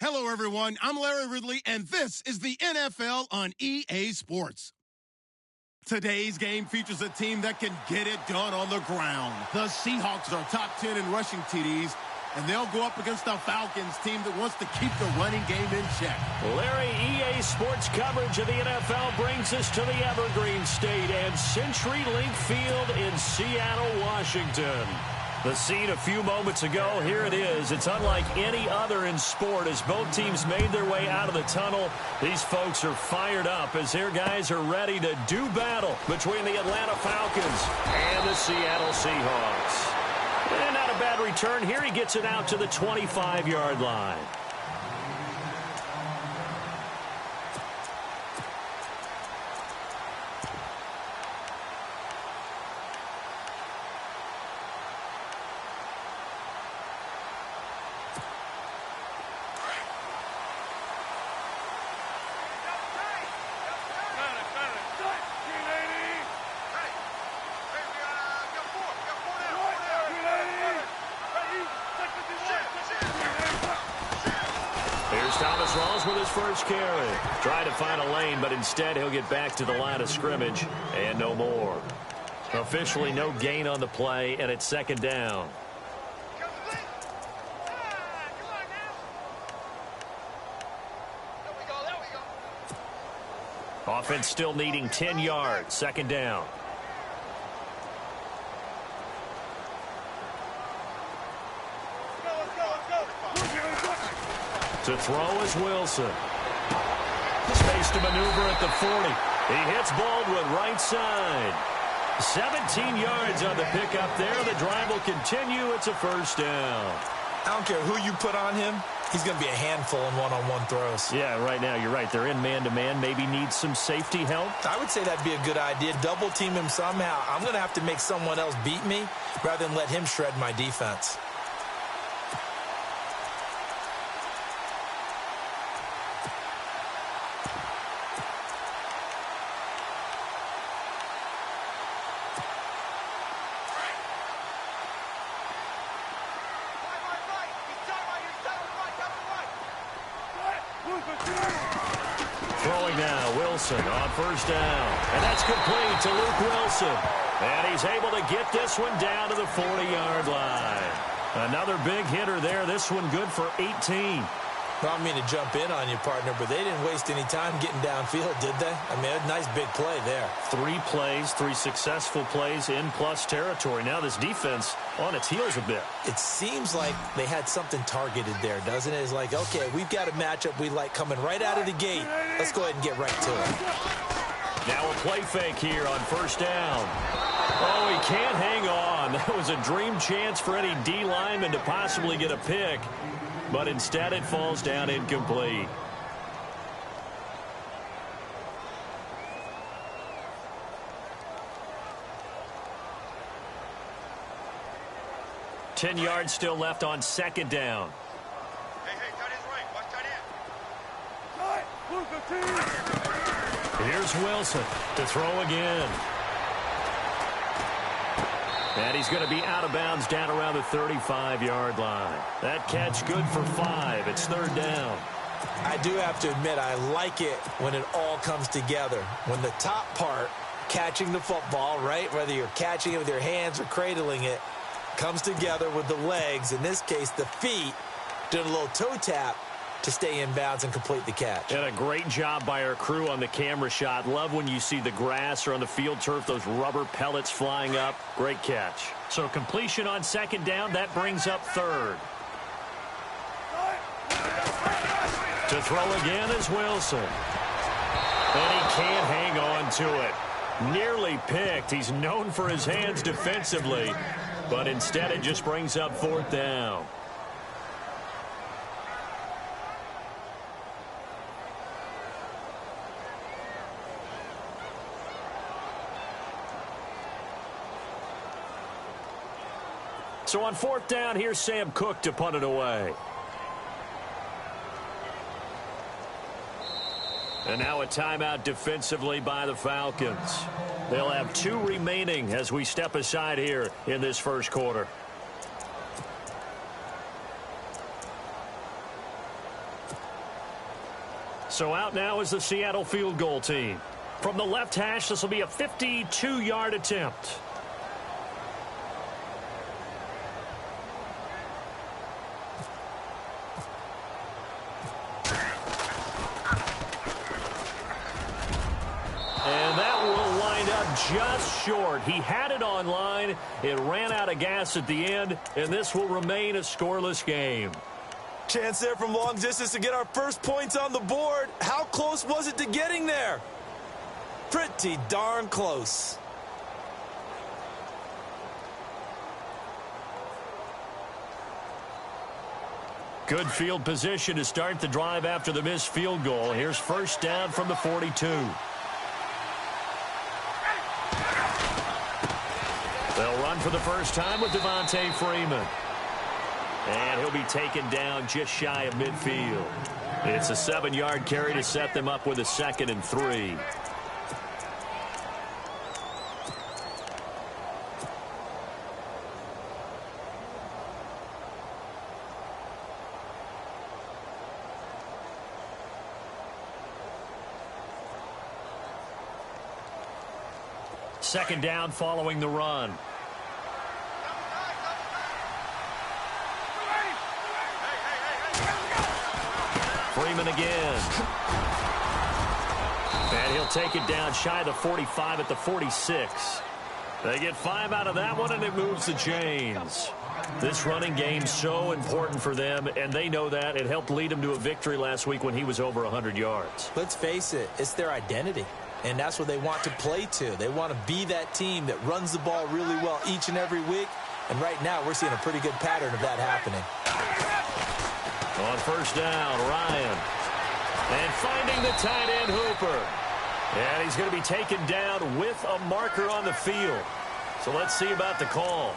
Hello, everyone. I'm Larry Ridley, and this is the NFL on EA Sports. Today's game features a team that can get it done on the ground. The Seahawks are top 10 in rushing TDs, and they'll go up against the Falcons team that wants to keep the running game in check. Larry, EA Sports coverage of the NFL brings us to the Evergreen State and CenturyLink Field in Seattle, Washington. The scene a few moments ago, here it is. It's unlike any other in sport as both teams made their way out of the tunnel. These folks are fired up as their guys are ready to do battle between the Atlanta Falcons and the Seattle Seahawks. And not a bad return here. He gets it out to the 25-yard line. With his first carry. Trying to find a lane, but instead he'll get back to the line of scrimmage and no more. Officially no gain on the play, and it's second down. Offense still needing 10 yards. Second down. To throw is Wilson. Space to maneuver at the 40. He hits Baldwin right side. 17 yards on the pickup there. The drive will continue. It's a first down. I don't care who you put on him. He's going to be a handful in one-on-one throws. Yeah, right now you're right. They're in man-to-man. Maybe needs some safety help. I would say that'd be a good idea. Double team him somehow. I'm going to have to make someone else beat me rather than let him shred my defense. Throwing now, Wilson on first down. And that's complete to Luke Wilson. And he's able to get this one down to the 40-yard line. Another big hitter there. This one good for 18. Well, I mean to jump in on you, partner, but they didn't waste any time getting downfield, did they? I mean, a nice big play there. 3 plays, 3 successful plays in plus territory. Now this defense on its heels a bit. It seems like they had something targeted there, doesn't it? It's like, okay, we've got a matchup we like coming right out of the gate. Let's go ahead and get right to it. Now a play fake here on first down. Oh, he can't hang on. That was a dream chance for any D lineman to possibly get a pick. But instead it falls down incomplete. Ten yards still left on second down. Hey, tight end's right. Watch tight end. Here's Wilson to throw again. And he's going to be out of bounds down around the 35-yard line. That catch good for 5. It's third down. I do have to admit, I like it when it all comes together. When the top part, catching the football, right, whether you're catching it with your hands or cradling it, comes together with the legs, in this case the feet, doing a little toe tap to stay in bounds and complete the catch. And a great job by our crew on the camera shot. Love when you see the grass or on the field turf, those rubber pellets flying up. Great catch. So completion on second down, that brings up third. To throw again is Wilson. And he can't hang on to it. Nearly picked. He's known for his hands defensively, but instead it just brings up fourth down. So on fourth down, here's Sam Cook to punt it away. And now a timeout defensively by the Falcons. They'll have 2 remaining as we step aside here in this first quarter. So out now is the Seattle field goal team. From the left hash, this will be a 52-yard attempt. And that will wind up just short. He had it on line. It ran out of gas at the end, and this will remain a scoreless game. Chance there from long distance to get our first points on the board. How close was it to getting there? Pretty darn close. Good field position to start the drive after the missed field goal. Here's first down from the 42. They'll run for the first time with Devontae Freeman. And he'll be taken down just shy of midfield. It's a 7-yard carry to set them up with a 2nd and 3. Second down following the run. Freeman again. And he'll take it down shy of the 45 at the 46. They get 5 out of that one, and it moves the chains. This running game so important for them, and they know that. It helped lead them to a victory last week when he was over 100 yards. Let's face it, it's their identity. And that's what they want to play to. They want to be that team that runs the ball really well each and every week. And right now, we're seeing a pretty good pattern of that happening. On first down, Ryan. And finding the tight end, Hooper. And he's going to be taken down with a marker on the field. So let's see about the call.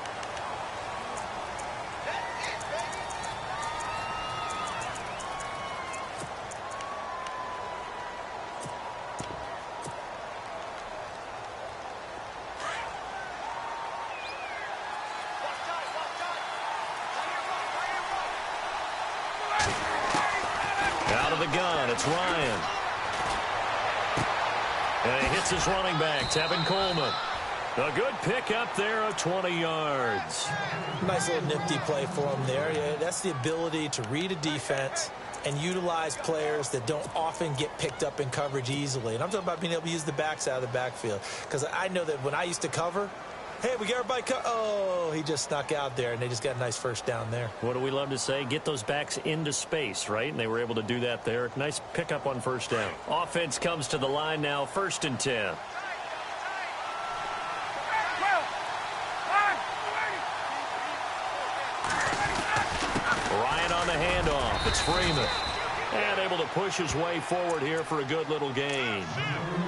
Out of the gun, it's Ryan. And he hits his running back, Tevin Coleman. A good pickup there of 20 yards. Nice little nifty play for him there. Yeah, that's the ability to read a defense and utilize players that don't often get picked up in coverage easily. And I'm talking about being able to use the backs out of the backfield. Because I know that when I used to cover, hey, we got everybody oh, he just snuck out there, and they just got a nice first down there. What do we love to say? Get those backs into space, right? And they were able to do that there. Nice pickup on first down. Offense comes to the line now, 1st and 10. Ryan on the handoff. It's Freeman. And able to push his way forward here for a good little gain.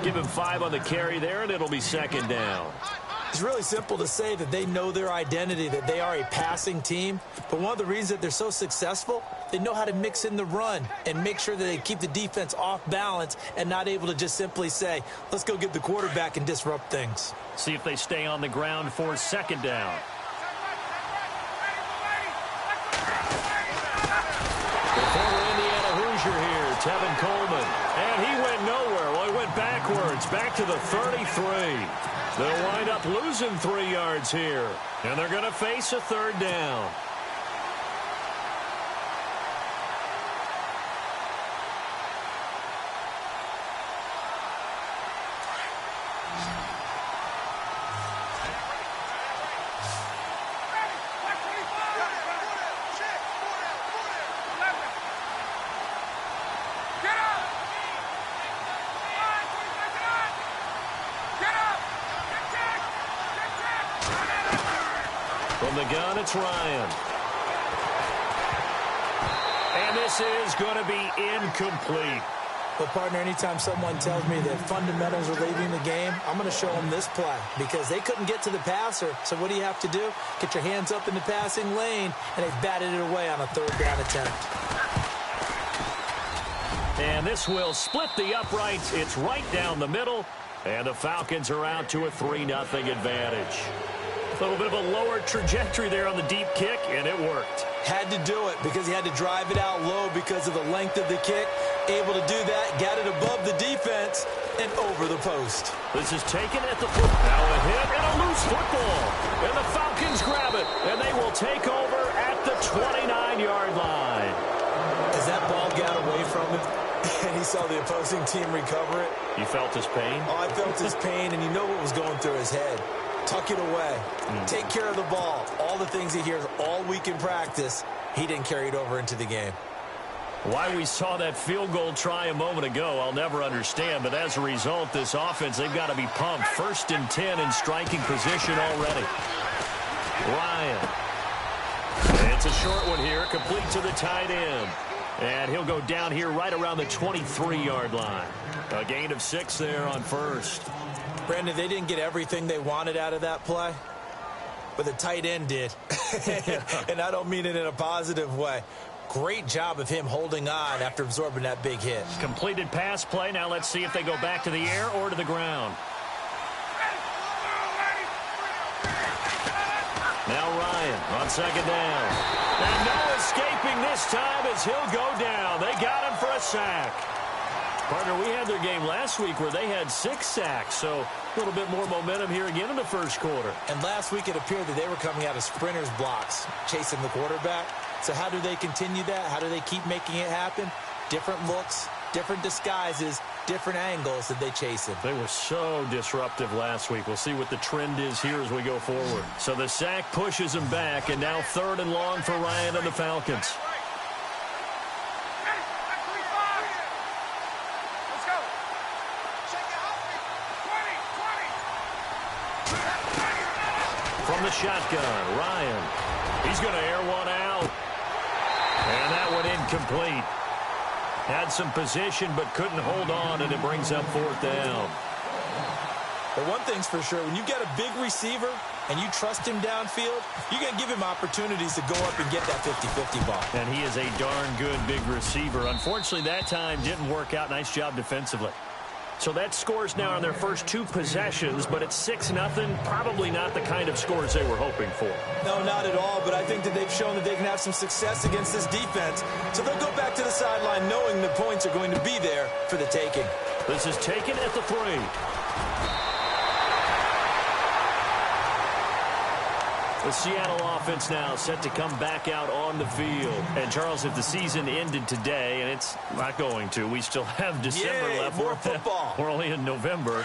Give him 5 on the carry there, and it'll be 2nd down. It's really simple to say that they know their identity, that they are a passing team. But one of the reasons that they're so successful, they know how to mix in the run and make sure that they keep the defense off balance and not able to just simply say, let's go get the quarterback and disrupt things. See if they stay on the ground for 2nd down. The former Indiana Hoosier here, Tevin Coleman. And he went nowhere. Well, he went backwards, back to the 33. They'll wind up losing 3 yards here. And they're going to face a 3rd down. From the gun, it's Ryan. And this is going to be incomplete. But, partner, anytime someone tells me that fundamentals are leaving the game, I'm going to show them this play because they couldn't get to the passer. So what do you have to do? Get your hands up in the passing lane, and they batted it away on a 3rd down attempt. And this will split the uprights. It's right down the middle. And the Falcons are out to a 3-0 advantage. A little bit of a lower trajectory there on the deep kick, and it worked. Had to do it because he had to drive it out low because of the length of the kick. Able to do that, got it above the defense and over the post. This is taken at the foot. Now a hit and a loose football. And the Falcons grab it, and they will take over at the 29-yard line. As that ball got away from him, and he saw the opposing team recover it. You felt his pain? Oh, I felt his pain, and you know what was going through his head. Tuck it away. Take care of the ball. All the things he hears all week in practice, he didn't carry it over into the game. Why we saw that field goal try a moment ago, I'll never understand. But as a result, this offense, they've got to be pumped. 1st and 10 in striking position already. Ryan. It's a short one here, complete to the tight end. And he'll go down here right around the 23-yard line. A gain of 6 there on 1st. Brandon, they didn't get everything they wanted out of that play, but the tight end did. And I don't mean it in a positive way. Great job of him holding on after absorbing that big hit. Completed pass play. Now let's see if they go back to the air or to the ground. Now Ryan on 2nd down. And no escaping this time as he'll go down. They got him for a sack. Partner, we had their game last week where they had 6 sacks, so a little bit more momentum here again in the 1st quarter. And last week it appeared that they were coming out of sprinters blocks, chasing the quarterback. So how do they continue that? How do they keep making it happen? Different looks, different disguises, different angles that they chase him. They were so disruptive last week. We'll see what the trend is here as we go forward. So the sack pushes him back, and now 3rd and long for Ryan and the Falcons. From the shotgun, Ryan. He's going to air one out. And that one incomplete. Had some position but couldn't hold on, and it brings up 4th down. But one thing's for sure, when you've got a big receiver and you trust him downfield, you're going to give him opportunities to go up and get that 50-50 ball. And he is a darn good big receiver. Unfortunately, that time didn't work out. Nice job defensively. So that scores now on their first 2 possessions, but it's 6-0. Probably not the kind of scores they were hoping for. No, not at all, but I think that they've shown that they can have some success against this defense. So they'll go back to the sideline knowing the points are going to be there for the taking. This is taken at the 3. The Seattle offense now set to come back out on the field. And, Charles, if the season ended today, and it's not going to, we still have December left. More football. We're only in November.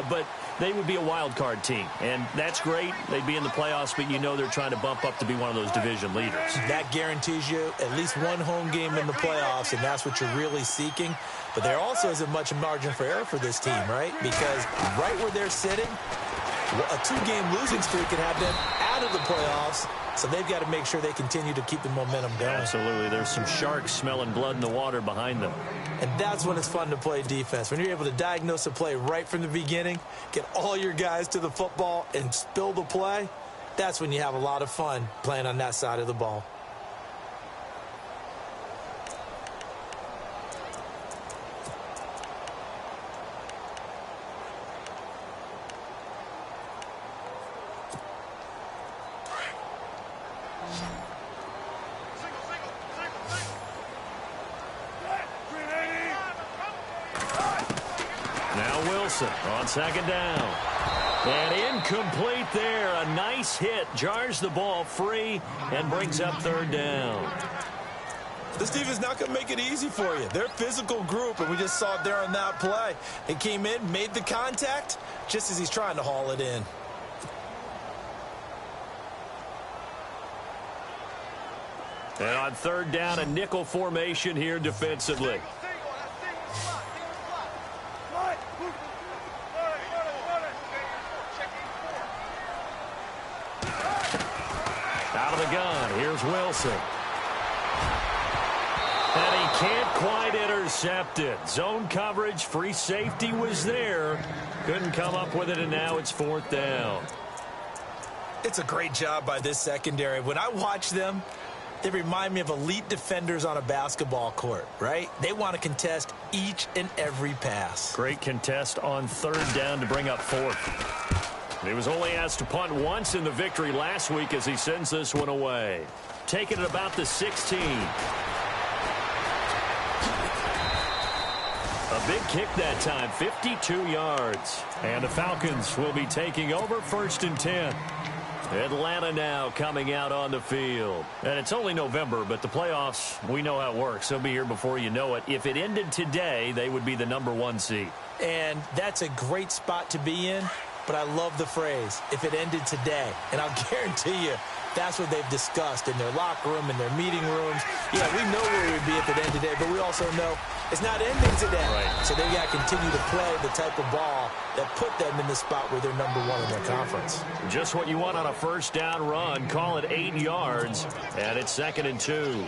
But they would be a wild card team. And that's great. They'd be in the playoffs, but you know they're trying to bump up to be one of those division leaders. That guarantees you at least one home game in the playoffs, and that's what you're really seeking. But there also isn't much margin for error for this team, right? Because right where they're sitting, a 2-game losing streak could have them out of the playoffs, so they've got to make sure they continue to keep the momentum going. Absolutely. There's some sharks smelling blood in the water behind them. And that's when it's fun to play defense. When you're able to diagnose a play right from the beginning, get all your guys to the football, and spill the play, that's when you have a lot of fun playing on that side of the ball. On 2nd down. And incomplete there. A nice hit. Jars the ball free and brings up 3rd down. This defense not going to make it easy for you. They're a physical group, and we just saw it there on that play. He came in, made the contact, just as he's trying to haul it in. And on 3rd down, a nickel formation here defensively. Out of the gun, here's Wilson. And he can't quite intercept it. Zone coverage, free safety was there. Couldn't come up with it, and now it's 4th down. It's a great job by this secondary. When I watch them, they remind me of elite defenders on a basketball court, right? They want to contest each and every pass. Great contest on 3rd down to bring up 4th. He was only asked to punt once in the victory last week as he sends this one away. Taking it about the 16. A big kick that time, 52 yards. And the Falcons will be taking over 1st and 10. Atlanta now coming out on the field. And it's only November, but the playoffs, we know how it works. They'll be here before you know it. If it ended today, they would be the #1 seed. And that's a great spot to be in, but I love the phrase, if it ended today. And I'll guarantee you, that's what they've discussed in their locker room, in their meeting rooms. Yeah, we know where we'd be if it ended today, but we also know it's not ending today. Right. So they got to continue to play the type of ball that put them in the spot where they're #1 in their conference. Just what you want on a first down run. Call it 8 yards, and it's 2nd and 2.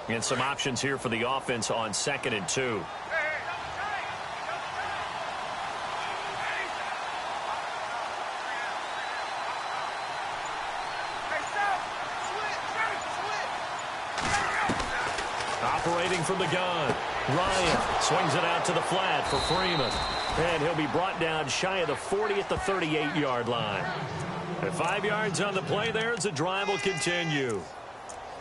And some options here for the offense on 2nd and 2. Operating from the gun. Ryan swings it out to the flat for Freeman. And he'll be brought down shy of the 40 at the 38-yard line. And 5 yards on the play there as the drive will continue.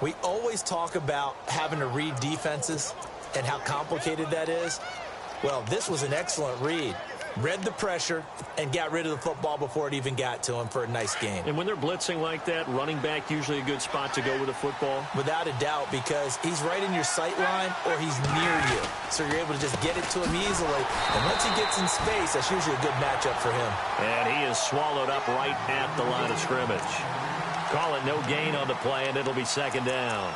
We always talk about having to read defenses and how complicated that is. Well, this was an excellent read. Read the pressure and got rid of the football before it even got to him for a nice game. And when they're blitzing like that, running back usually a good spot to go with the football? Without a doubt, because he's right in your sight line or he's near you. So you're able to just get it to him easily. And once he gets in space, that's usually a good matchup for him. And he is swallowed up right at the line of scrimmage. Call it no gain on the play, and it'll be 2nd down.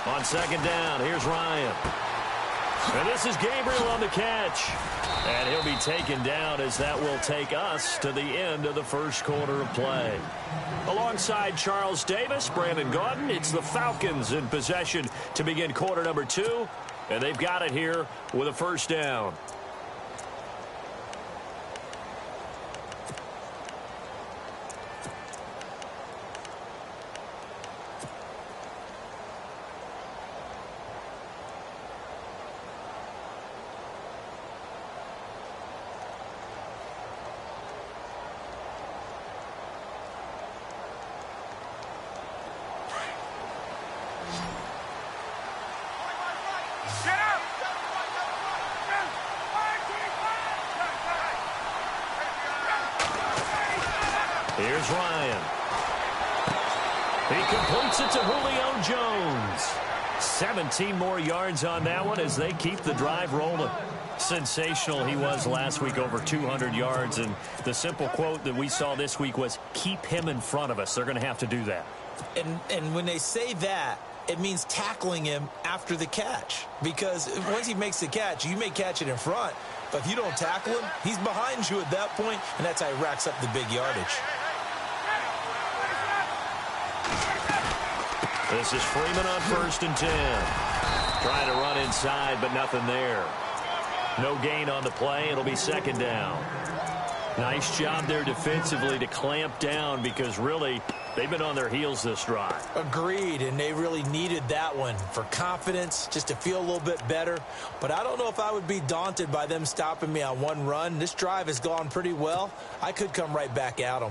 On 2nd down, here's Ryan. And this is Gabriel on the catch. And he'll be taken down as that will take us to the end of the first quarter of play. Alongside Charles Davis, Brandon Gaudin, it's the Falcons in possession to begin quarter number 2. And they've got it here with a first down. Here's Ryan. He completes it to Julio Jones. 17 more yards on that one as they keep the drive rolling. Sensational he was last week, over 200 yards. And the simple quote that we saw this week was, keep him in front of us. They're going to have to do that. And when they say that, it means tackling him after the catch. Because once he makes the catch, you may catch it in front. But if you don't tackle him, he's behind you at that point, and that's how he racks up the big yardage. This is Freeman on 1st and 10. Trying to run inside, but nothing there. No gain on the play. It'll be 2nd down. Nice job there defensively to clamp down because really they've been on their heels this drive. Agreed, and they really needed that one for confidence, just to feel a little bit better. But I don't know if I would be daunted by them stopping me on one run. This drive has gone pretty well. I could come right back at them.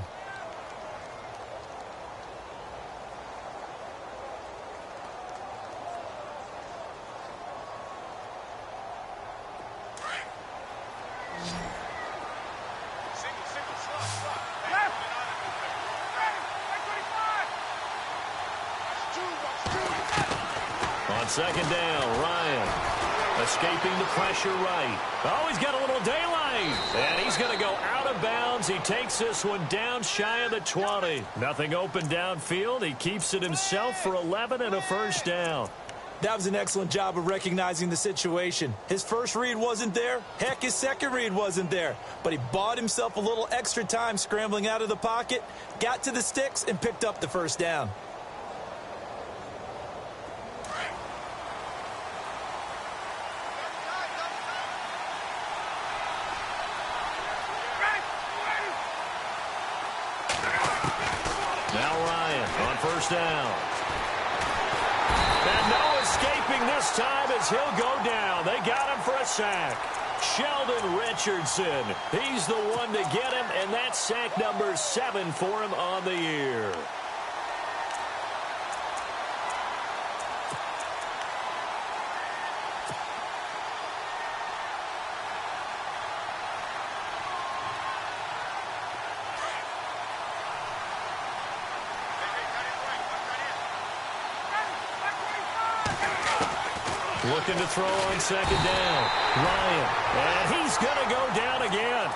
On 2nd down, Ryan escaping the pressure right. Oh, he's got a little daylight. And he's going to go out of bounds. He takes this one down shy of the 20. Nothing open downfield. He keeps it himself for 11 and a first down. That was an excellent job of recognizing the situation. His first read wasn't there. Heck, his second read wasn't there. But he bought himself a little extra time scrambling out of the pocket, got to the sticks, and picked up the first down. Now Ryan on first down. And no escaping this time as he'll go down. They got him for a sack. Sheldon Richardson. He's the one to get him, and that's sack number 7 for him on the year. Looking to throw on second down. Ryan. And he's going to go down again.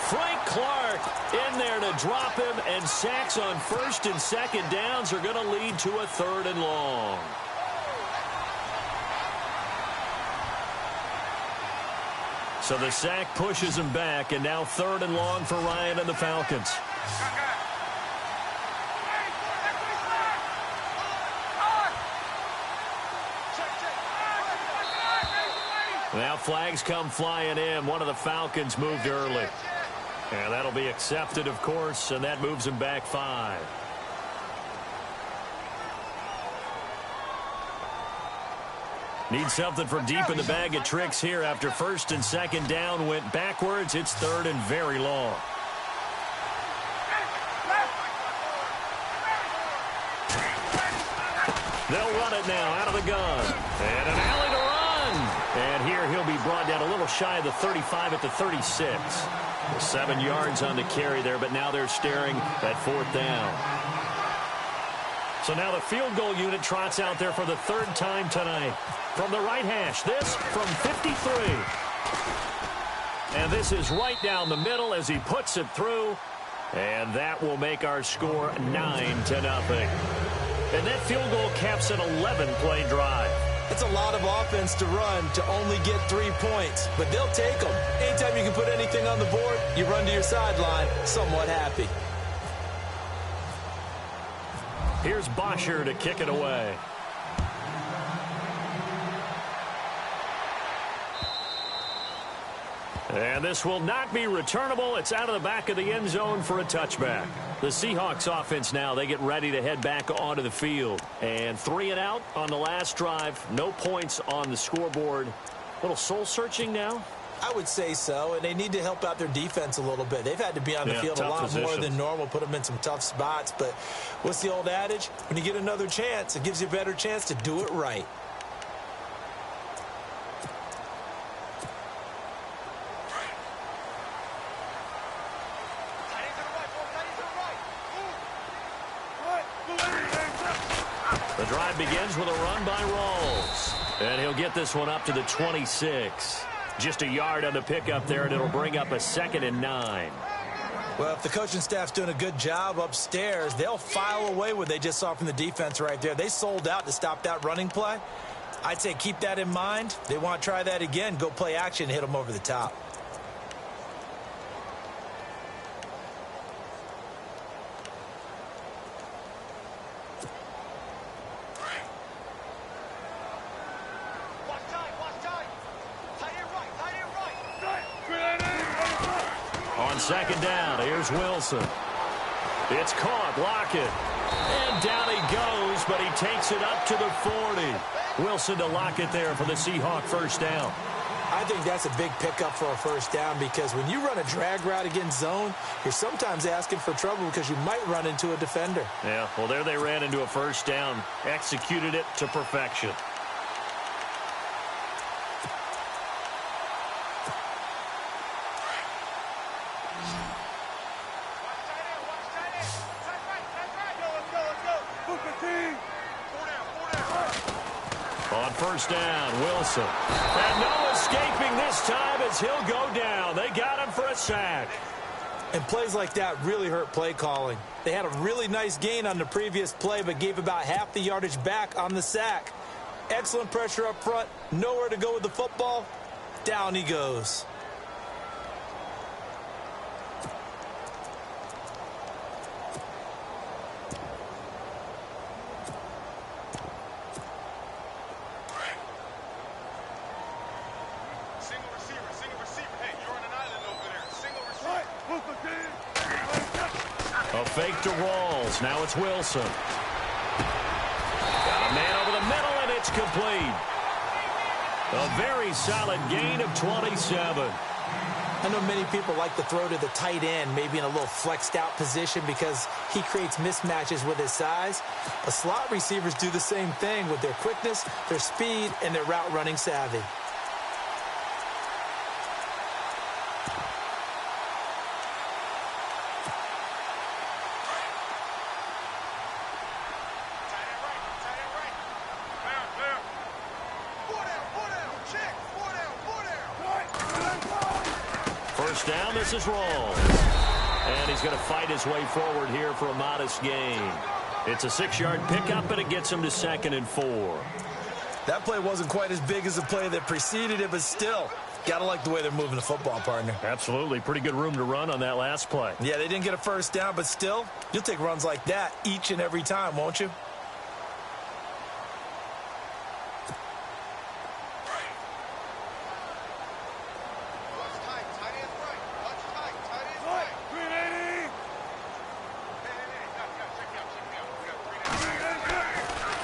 Frank Clark in there to drop him, and sacks on first and second downs are going to lead to a 3rd and long. So the sack pushes him back, and now 3rd and long for Ryan and the Falcons. Now flags come flying in. One of the Falcons moved early. And that'll be accepted, of course, and that moves him back 5. Need something from deep in the bag of tricks here after first and second down went backwards. It's 3rd and very long. They'll run it now out of the gun. And an alley to run. And here he'll be brought down a little shy of the 35 at the 36. 7 yards on the carry there, but now they're staring at 4th down. So now the field goal unit trots out there for the 3rd time tonight. From the right hash, this from 53. And this is right down the middle as he puts it through. And that will make our score 9-0. And that field goal caps an 11-play drive. It's a lot of offense to run to only get 3 points, but they'll take them. Anytime you can put anything on the board, you run to your sideline somewhat happy. Here's Bosher to kick it away. And this will not be returnable. It's out of the back of the end zone for a touchback. The Seahawks offense now, they get ready to head back onto the field. And 3 and out on the last drive. No points on the scoreboard. A little soul-searching now? I would say so, and they need to help out their defense a little bit. They've had to be on the field a lot more than normal, put them in some tough spots. But what's the old adage? When you get another chance, it gives you a better chance to do it right. The drive begins with a run by Rawls. And he'll get this one up to the 26. Just a yard on the pickup there, and it'll bring up a 2nd and 9. Well, if the coaching staff's doing a good job upstairs, they'll file away what they just saw from the defense right there. They sold out to stop that running play. I'd say keep that in mind. They want to try that again. Go play action and hit them over the top. On second down, here's Wilson. It's caught, Lockett. And down he goes, but he takes it up to the 40. Wilson to Lockett there for the Seahawk first down. I think that's a big pickup for a first down because when you run a drag route against zone, you're sometimes asking for trouble because you might run into a defender. Yeah, well, there they ran into a first down. Executed it to perfection. On first down, Wilson. And no escaping this time as he'll go down. They got him for a sack. And plays like that really hurt play calling. They had a really nice gain on the previous play, but gave about half the yardage back on the sack. Excellent pressure up front. Nowhere to go with the football. Down he goes. A fake to Rawls. Now it's Wilson. Got a man over the middle, and it's complete. A very solid gain of 27. I know many people like to throw to the tight end, maybe in a little flexed out position because he creates mismatches with his size. The slot receivers do the same thing with their quickness, their speed, and their route running savvy. First down, this is Rawls. And he's going to fight his way forward here for a modest gain. It's a 6-yard pickup, and it gets him to 2nd and 4. That play wasn't quite as big as the play that preceded it, but still, got to like the way they're moving the football, partner. Absolutely. Pretty good room to run on that last play. Yeah, they didn't get a first down, but still, you'll take runs like that each and every time, won't you?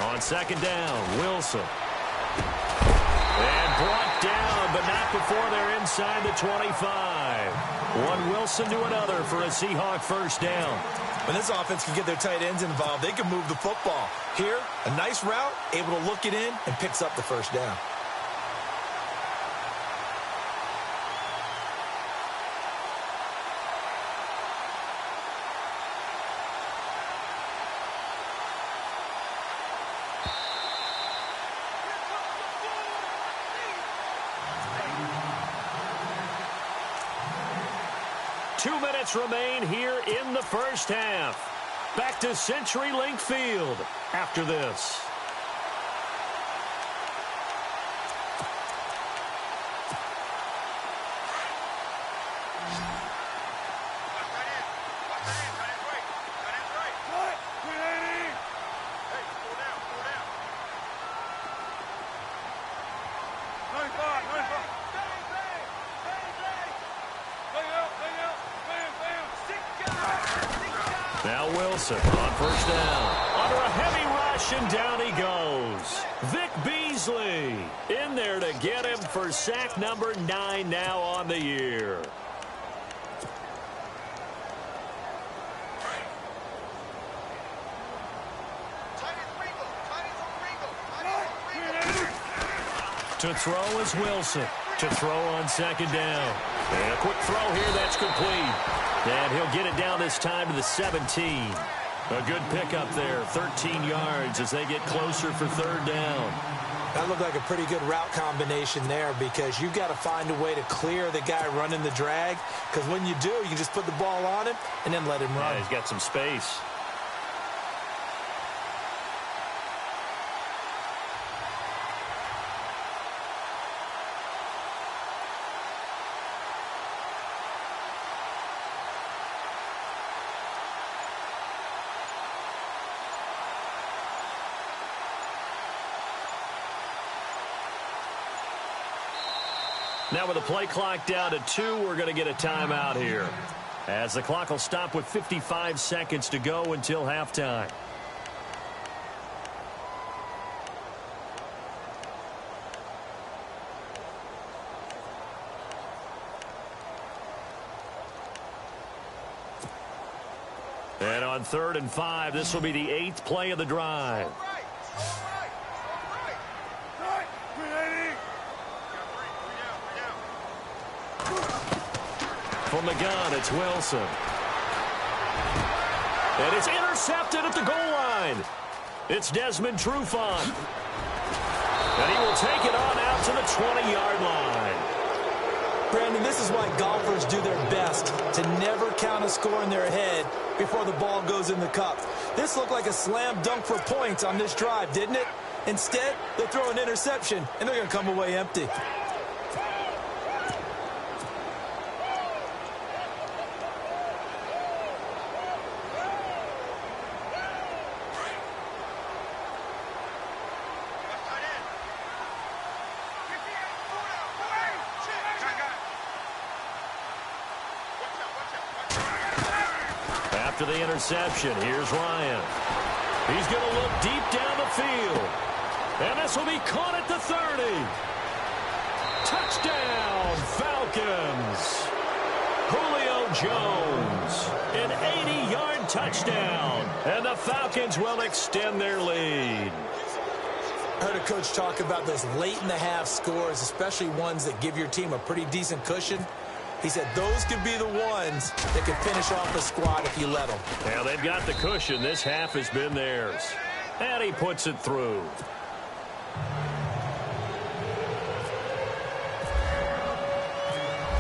On 2nd down, Wilson. And brought down, but not before they're inside the 25. One Wilson to another for a Seahawk first down. When this offense can get their tight ends involved, they can move the football. Here, a nice route, able to look it in, and picks up the first down. Remain here in the first half. Back to CenturyLink Field after this. Now Wilson on first down. Under a heavy rush, and down he goes. Vic Beasley in there to get him for sack number 9 now on the year. To throw is Wilson. To throw on 2nd down. And a quick throw here that's complete. And he'll get it down this time to the 17. A good pickup there, 13 yards as they get closer for 3rd down. That looked like a pretty good route combination there because you've got to find a way to clear the guy running the drag. Because when you do, you can just put the ball on him and then let him run. Yeah, he's got some space. Now with the play clock down to 2, we're going to get a timeout here. As the clock will stop with 55 seconds to go until halftime. And on 3rd and 5, this will be the 8th play of the drive. From the gun, it's Wilson. And it's intercepted at the goal line. It's Desmond Trufant. And he will take it on out to the 20-yard line. Brandon, this is why golfers do their best to never count a score in their head before the ball goes in the cup. This looked like a slam dunk for points on this drive, didn't it? Instead, they'll throw an interception, and they're going to come away empty. After the interception, here's Ryan. He's going to look deep down the field. And this will be caught at the 30. Touchdown, Falcons. Julio Jones, an 80-yard touchdown. And the Falcons will extend their lead. I heard a coach talk about those late-in-the-half scores, especially ones that give your team a pretty decent cushion. He said those could be the ones that could finish off the squad if you let them. Yeah, they've got the cushion. This half has been theirs. And he puts it through.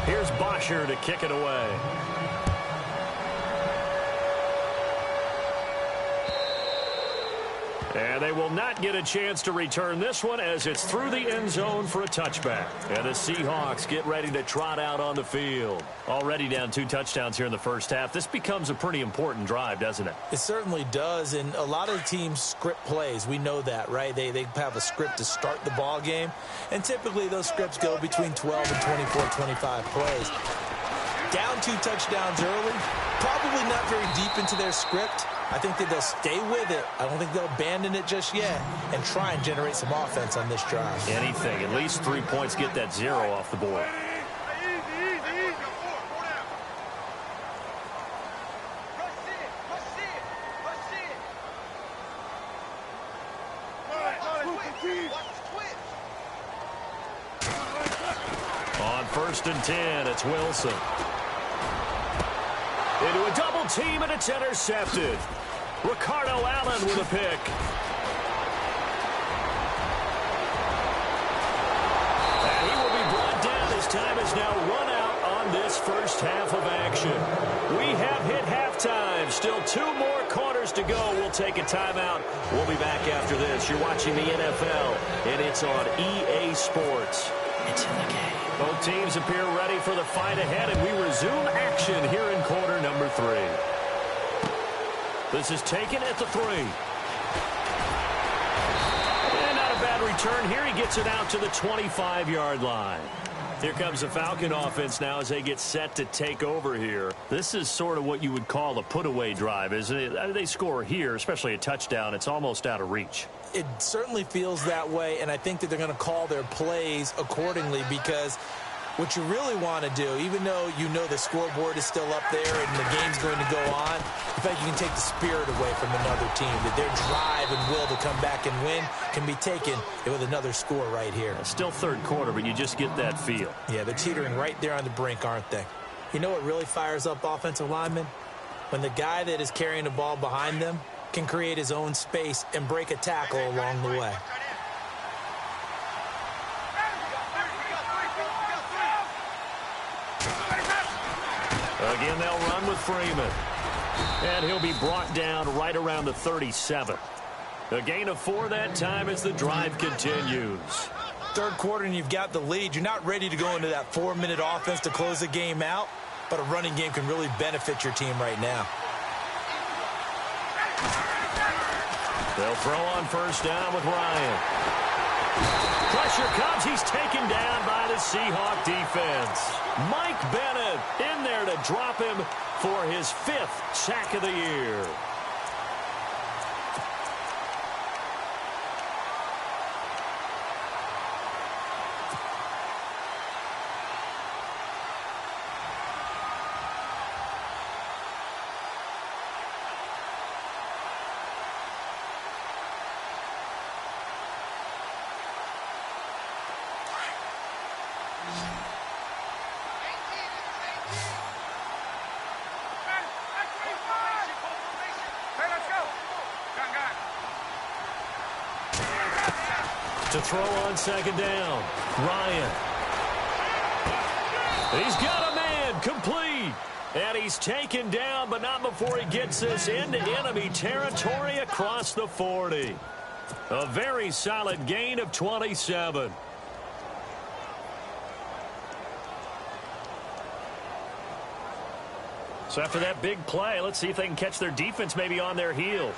Here's Bosher to kick it away. And they will not get a chance to return this one as it's through the end zone for a touchback. And the Seahawks get ready to trot out on the field. Already down 2 touchdowns here in the first half. This becomes a pretty important drive, doesn't it? It certainly does, and a lot of teams script plays. We know that, right? They have a script to start the ball game, and typically those scripts go between 12 and 24, 25 plays. Down 2 touchdowns early, probably not very deep into their script. I think that they'll stay with it. I don't think they'll abandon it just yet and try and generate some offense on this drive. Anything. At least 3 points, get that 0 off the board. On 1st and 10, it's Wilson. Into a double team, and it's intercepted. Ricardo Allen with a pick. And he will be brought down. His time is now run out on this first half of action. We have hit halftime. Still 2 more quarters to go. We'll take a timeout. We'll be back after this. You're watching the NFL, and it's on EA Sports. It's in the game. Both teams appear ready for the fight ahead, and we resume action here in quarter number 3. This is taken at the 3. And not a bad return here. He gets it out to the 25-yard line. Here comes the Falcon offense now as they get set to take over here. This is sort of what you would call a put-away drive, isn't it? They score here, especially a touchdown. It's almost out of reach. It certainly feels that way, and I think that they're going to call their plays accordingly because what you really want to do, even though you know the scoreboard is still up there and the game's going to go on, I think you can take the spirit away from another team, that their drive and will to come back and win can be taken with another score right here. Still 3rd quarter, but you just get that feel. Yeah, they're teetering right there on the brink, aren't they? You know what really fires up offensive linemen? When the guy that is carrying the ball behind them can create his own space and break a tackle along the way. Again, they'll run with Freeman. And he'll be brought down right around the 37. A gain of 4 that time as the drive continues. 3rd quarter and you've got the lead. You're not ready to go into that 4-minute offense to close the game out, but a running game can really benefit your team right now. They'll throw on 1st down with Ryan. Pressure comes. He's taken down by the Seahawk defense. Mike Bennett in there to drop him for his 5th sack of the year. To throw on 2nd down, Ryan. He's got a man, complete. And he's taken down, but not before he gets this into enemy territory across the 40. A very solid gain of 27. So after that big play, let's see if they can catch their defense maybe on their heels.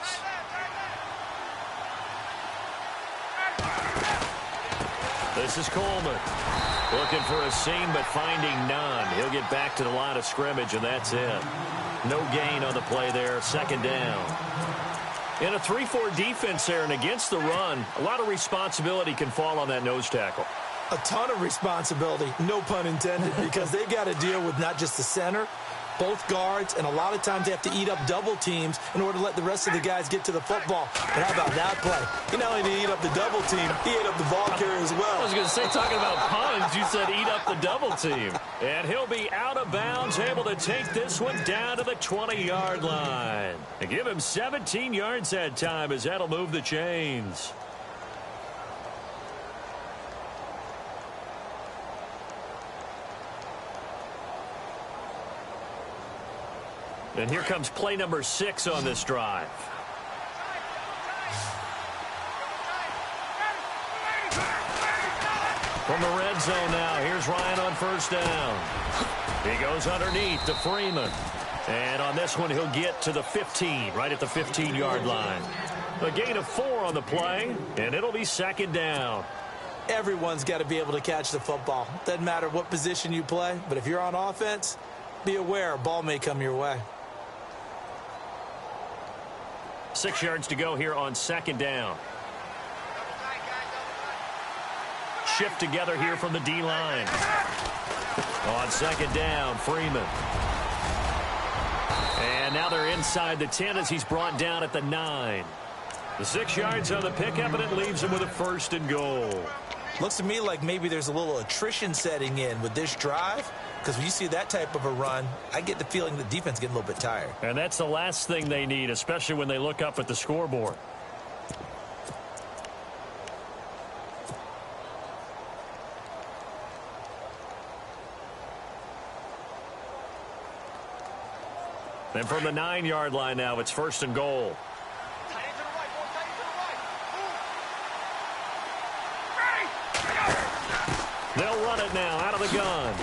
This is Coleman. Looking for a seam, but finding none. He'll get back to the line of scrimmage, and that's it. No gain on the play there. Second down. In a 3-4 defense there and against the run, a lot of responsibility can fall on that nose tackle. A ton of responsibility, no pun intended, because they've got to deal with not just the center, both guards, and a lot of times they have to eat up double teams in order to let the rest of the guys get to the football. But how about that play? He not only did he eat up the double team, he ate up the ball carrier as well. I was going to say, talking about puns, you said eat up the double team. And he'll be out of bounds, able to take this one down to the 20-yard line. And give him 17 yards that time, as that'll move the chains. And here comes play number 6 on this drive. From the red zone now, here's Ryan on first down. He goes underneath to Freeman. And on this one, he'll get to the 15, right at the 15-yard line. A gain of 4 on the play, and it'll be second down. Everyone's got to be able to catch the football. Doesn't matter what position you play, but if you're on offense, be aware a ball may come your way. 6 yards to go here on second down. Shift together here from the D-line. On second down, Freeman. And now they're inside the 10 as he's brought down at the 9. The 6 yards on the pickup, and it leaves him with a first and goal. Looks to me like maybe there's a little attrition setting in with this drive, because when you see that type of a run, I get the feeling the defense getting a little bit tired. And that's the last thing they need, especially when they look up at the scoreboard. And from the 9-yard line now, it's first and goal. They'll run it now out of the gun.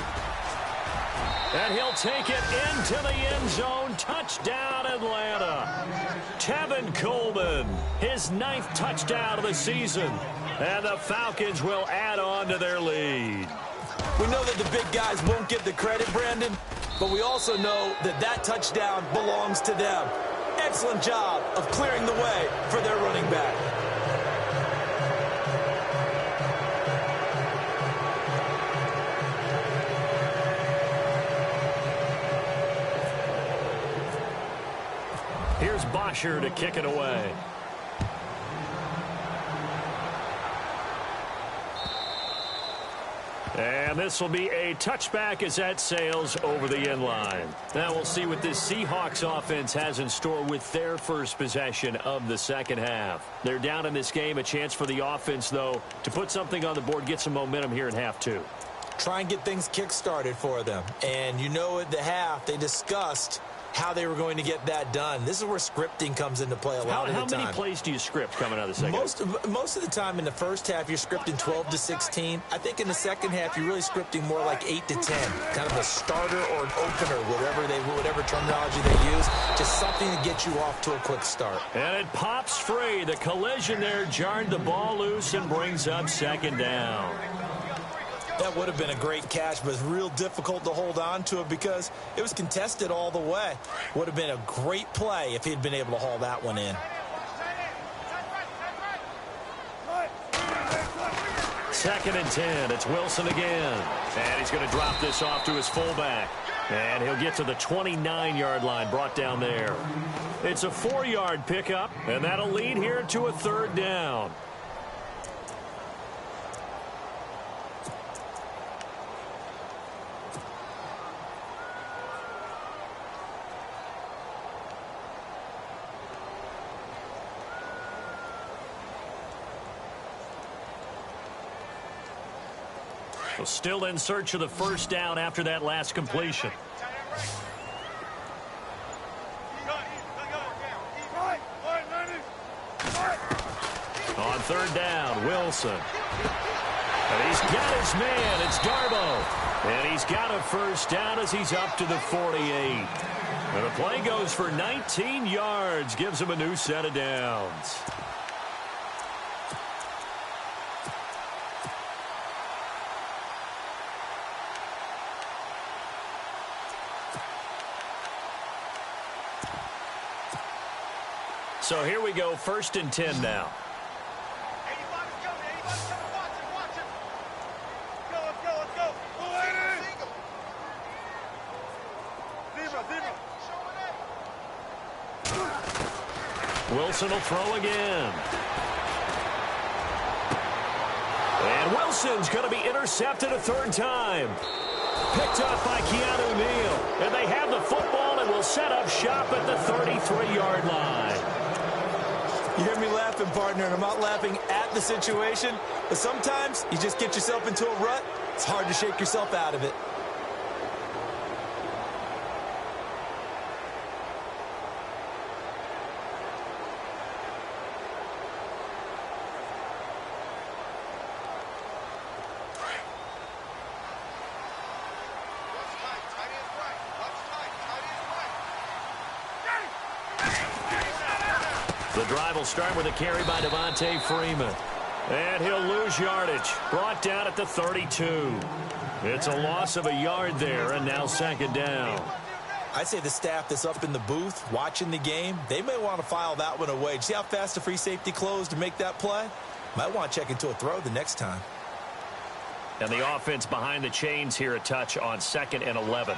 And he'll take it into the end zone. Touchdown, Atlanta. Tevin Coleman, his 9th touchdown of the season. And the Falcons will add on to their lead. We know that the big guys won't get the credit, Brandon, but we also know that that touchdown belongs to them. Excellent job of clearing the way for their running back. Here's Bosher to kick it away. And this will be a touchback as that sails over the end line. Now we'll see what this Seahawks offense has in store with their first possession of the second half. They're down in this game. A chance for the offense, though, to put something on the board, get some momentum here in half 2. Try and get things kick-started for them. And you know at the half they discussed how they were going to get that done. This is where scripting comes into play a lot of the time. How many plays do you script coming out of the second? Most of the time in the first half, you're scripting 12 to 16. I think in the second half, you're really scripting more like 8 to 10. Kind of a starter or an opener, whatever terminology they use. Just something to get you off to a quick start. And it pops free. The collision there jarred the ball loose and brings up second down. That would have been a great catch, but it's real difficult to hold on to it because it was contested all the way. Would have been a great play if he'd been able to haul that one in. Second and 10. It's Wilson again. And he's going to drop this off to his fullback. And he'll get to the 29-yard line, brought down there. It's a 4-yard pickup, and that'll lead here to a third down. Still in search of the first down after that last completion. third down. Wilson. And he's got his man. It's Darbo. And he's got a first down as he's up to the 48. And the play goes for 19 yards. Gives him a new set of downs. So here we go, 1st and 10 now. 85's coming. 85's coming. Watch him. Let's go. Zima. Wilson will throw again. And Wilson's going to be intercepted a third time. Picked up by Keanu Neal. And they have the football and will set up shop at the 33-yard line. You hear me laughing, partner, and I'm not laughing at the situation, but sometimes you just get yourself into a rut. It's hard to shake yourself out of it. The drive will start with a carry by Devontae Freeman. And he'll lose yardage. Brought down at the 32. It's a loss of a yard there, and now 2nd down. I'd say the staff that's up in the booth watching the game, they may want to file that one away. See how fast the free safety closed to make that play? Might want to check into a throw the next time. And the offense behind the chains here a touch on 2nd and 11.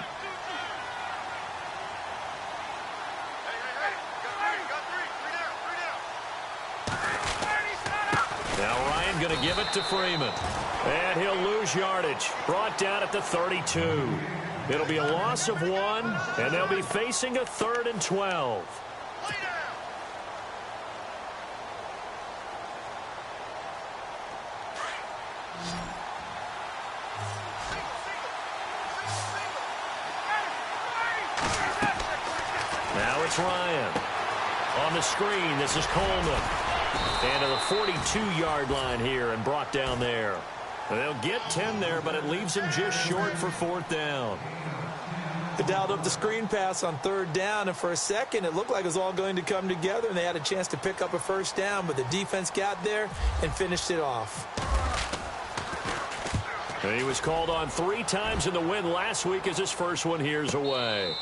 Now Ryan going to give it to Freeman. And he'll lose yardage. Brought down at the 32. It'll be a loss of 1, and they'll be facing a 3rd and 12. Now it's Ryan. On the screen, this is Coleman. And to the 42-yard line here and brought down there. They'll get 10 there, but it leaves them just short for 4th down. They dialed up the screen pass on 3rd down, and for a second it looked like it was all going to come together, and they had a chance to pick up a first down, but the defense got there and finished it off. And he was called on 3 times in the win last week as his first one here's away.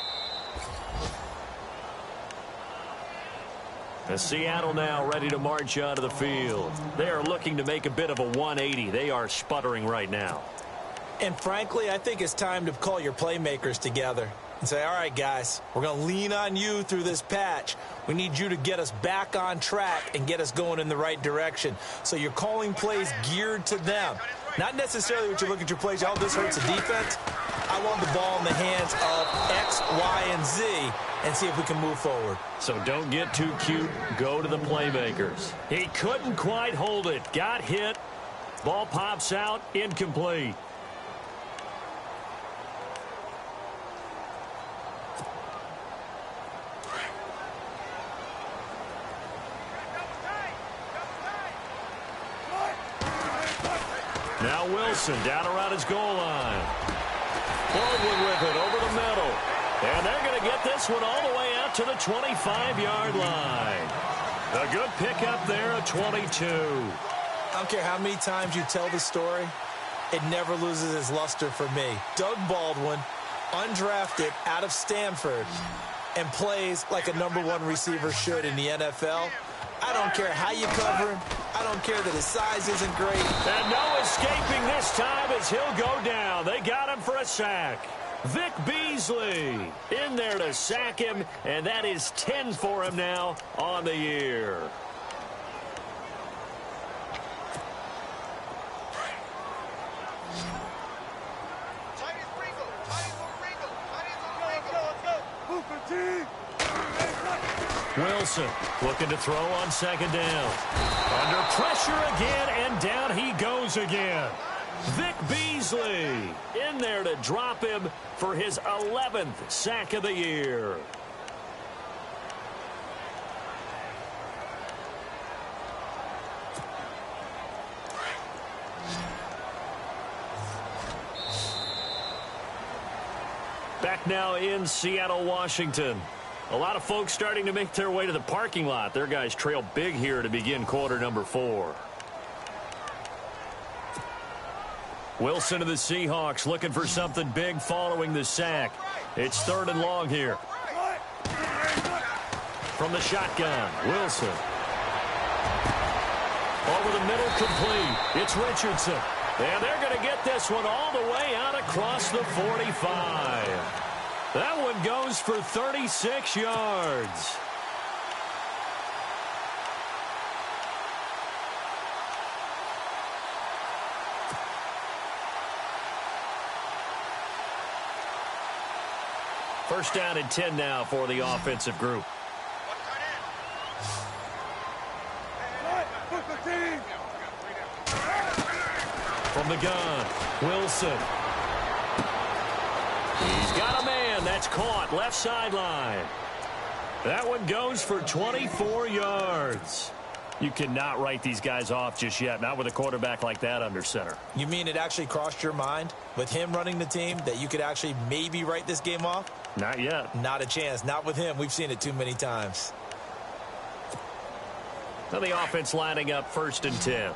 And Seattle now ready to march onto the field. They are looking to make a bit of a 180. They are sputtering right now. And frankly, I think it's time to call your playmakers together and say, all right, guys, we're going to lean on you through this patch. We need you to get us back on track and get us going in the right direction. So you're calling plays geared to them. Not necessarily what you look at your plays, oh, this hurts the defense. I want the ball in the hands of X, Y, and Z and see if we can move forward. So don't get too cute. Go to the playmakers. He couldn't quite hold it. Got hit. Ball pops out. Incomplete. Now Wilson down around his goal line. Baldwin with it over the middle. And they're going to get this one all the way out to the 25-yard line. A good pickup there, a 22. I don't care how many times you tell the story, it never loses its luster for me. Doug Baldwin, undrafted out of Stanford, and plays like a #1 receiver should in the NFL. I don't care how you cover him. I don't care that his size isn't great. And no escaping this time as he'll go down. They got him for a sack. Vic Beasley in there to sack him, and that is 10 for him now on the year. Wilson looking to throw on 2nd down. Under pressure again, and down he goes again. Vic Beasley in there to drop him for his 11th sack of the year. back now in Seattle, Washington. A lot of folks starting to make their way to the parking lot. Their guys trail big here to begin quarter number 4. Wilson of the Seahawks looking for something big following the sack. It's 3rd and long here. From the shotgun, Wilson. Over the middle, complete. It's Richardson. And they're going to get this one all the way out across the 45. That one goes for 36 yards. First down and 10 now for the offensive group. From the gun, Wilson. He's got a man. That's caught. Left sideline. That one goes for 24 yards. You cannot write these guys off just yet, not with a quarterback like that under center. You mean it actually crossed your mind with him running the team that you could actually maybe write this game off? Not yet. Not a chance. Not with him. We've seen it too many times. Now the offense lining up 1st and 10.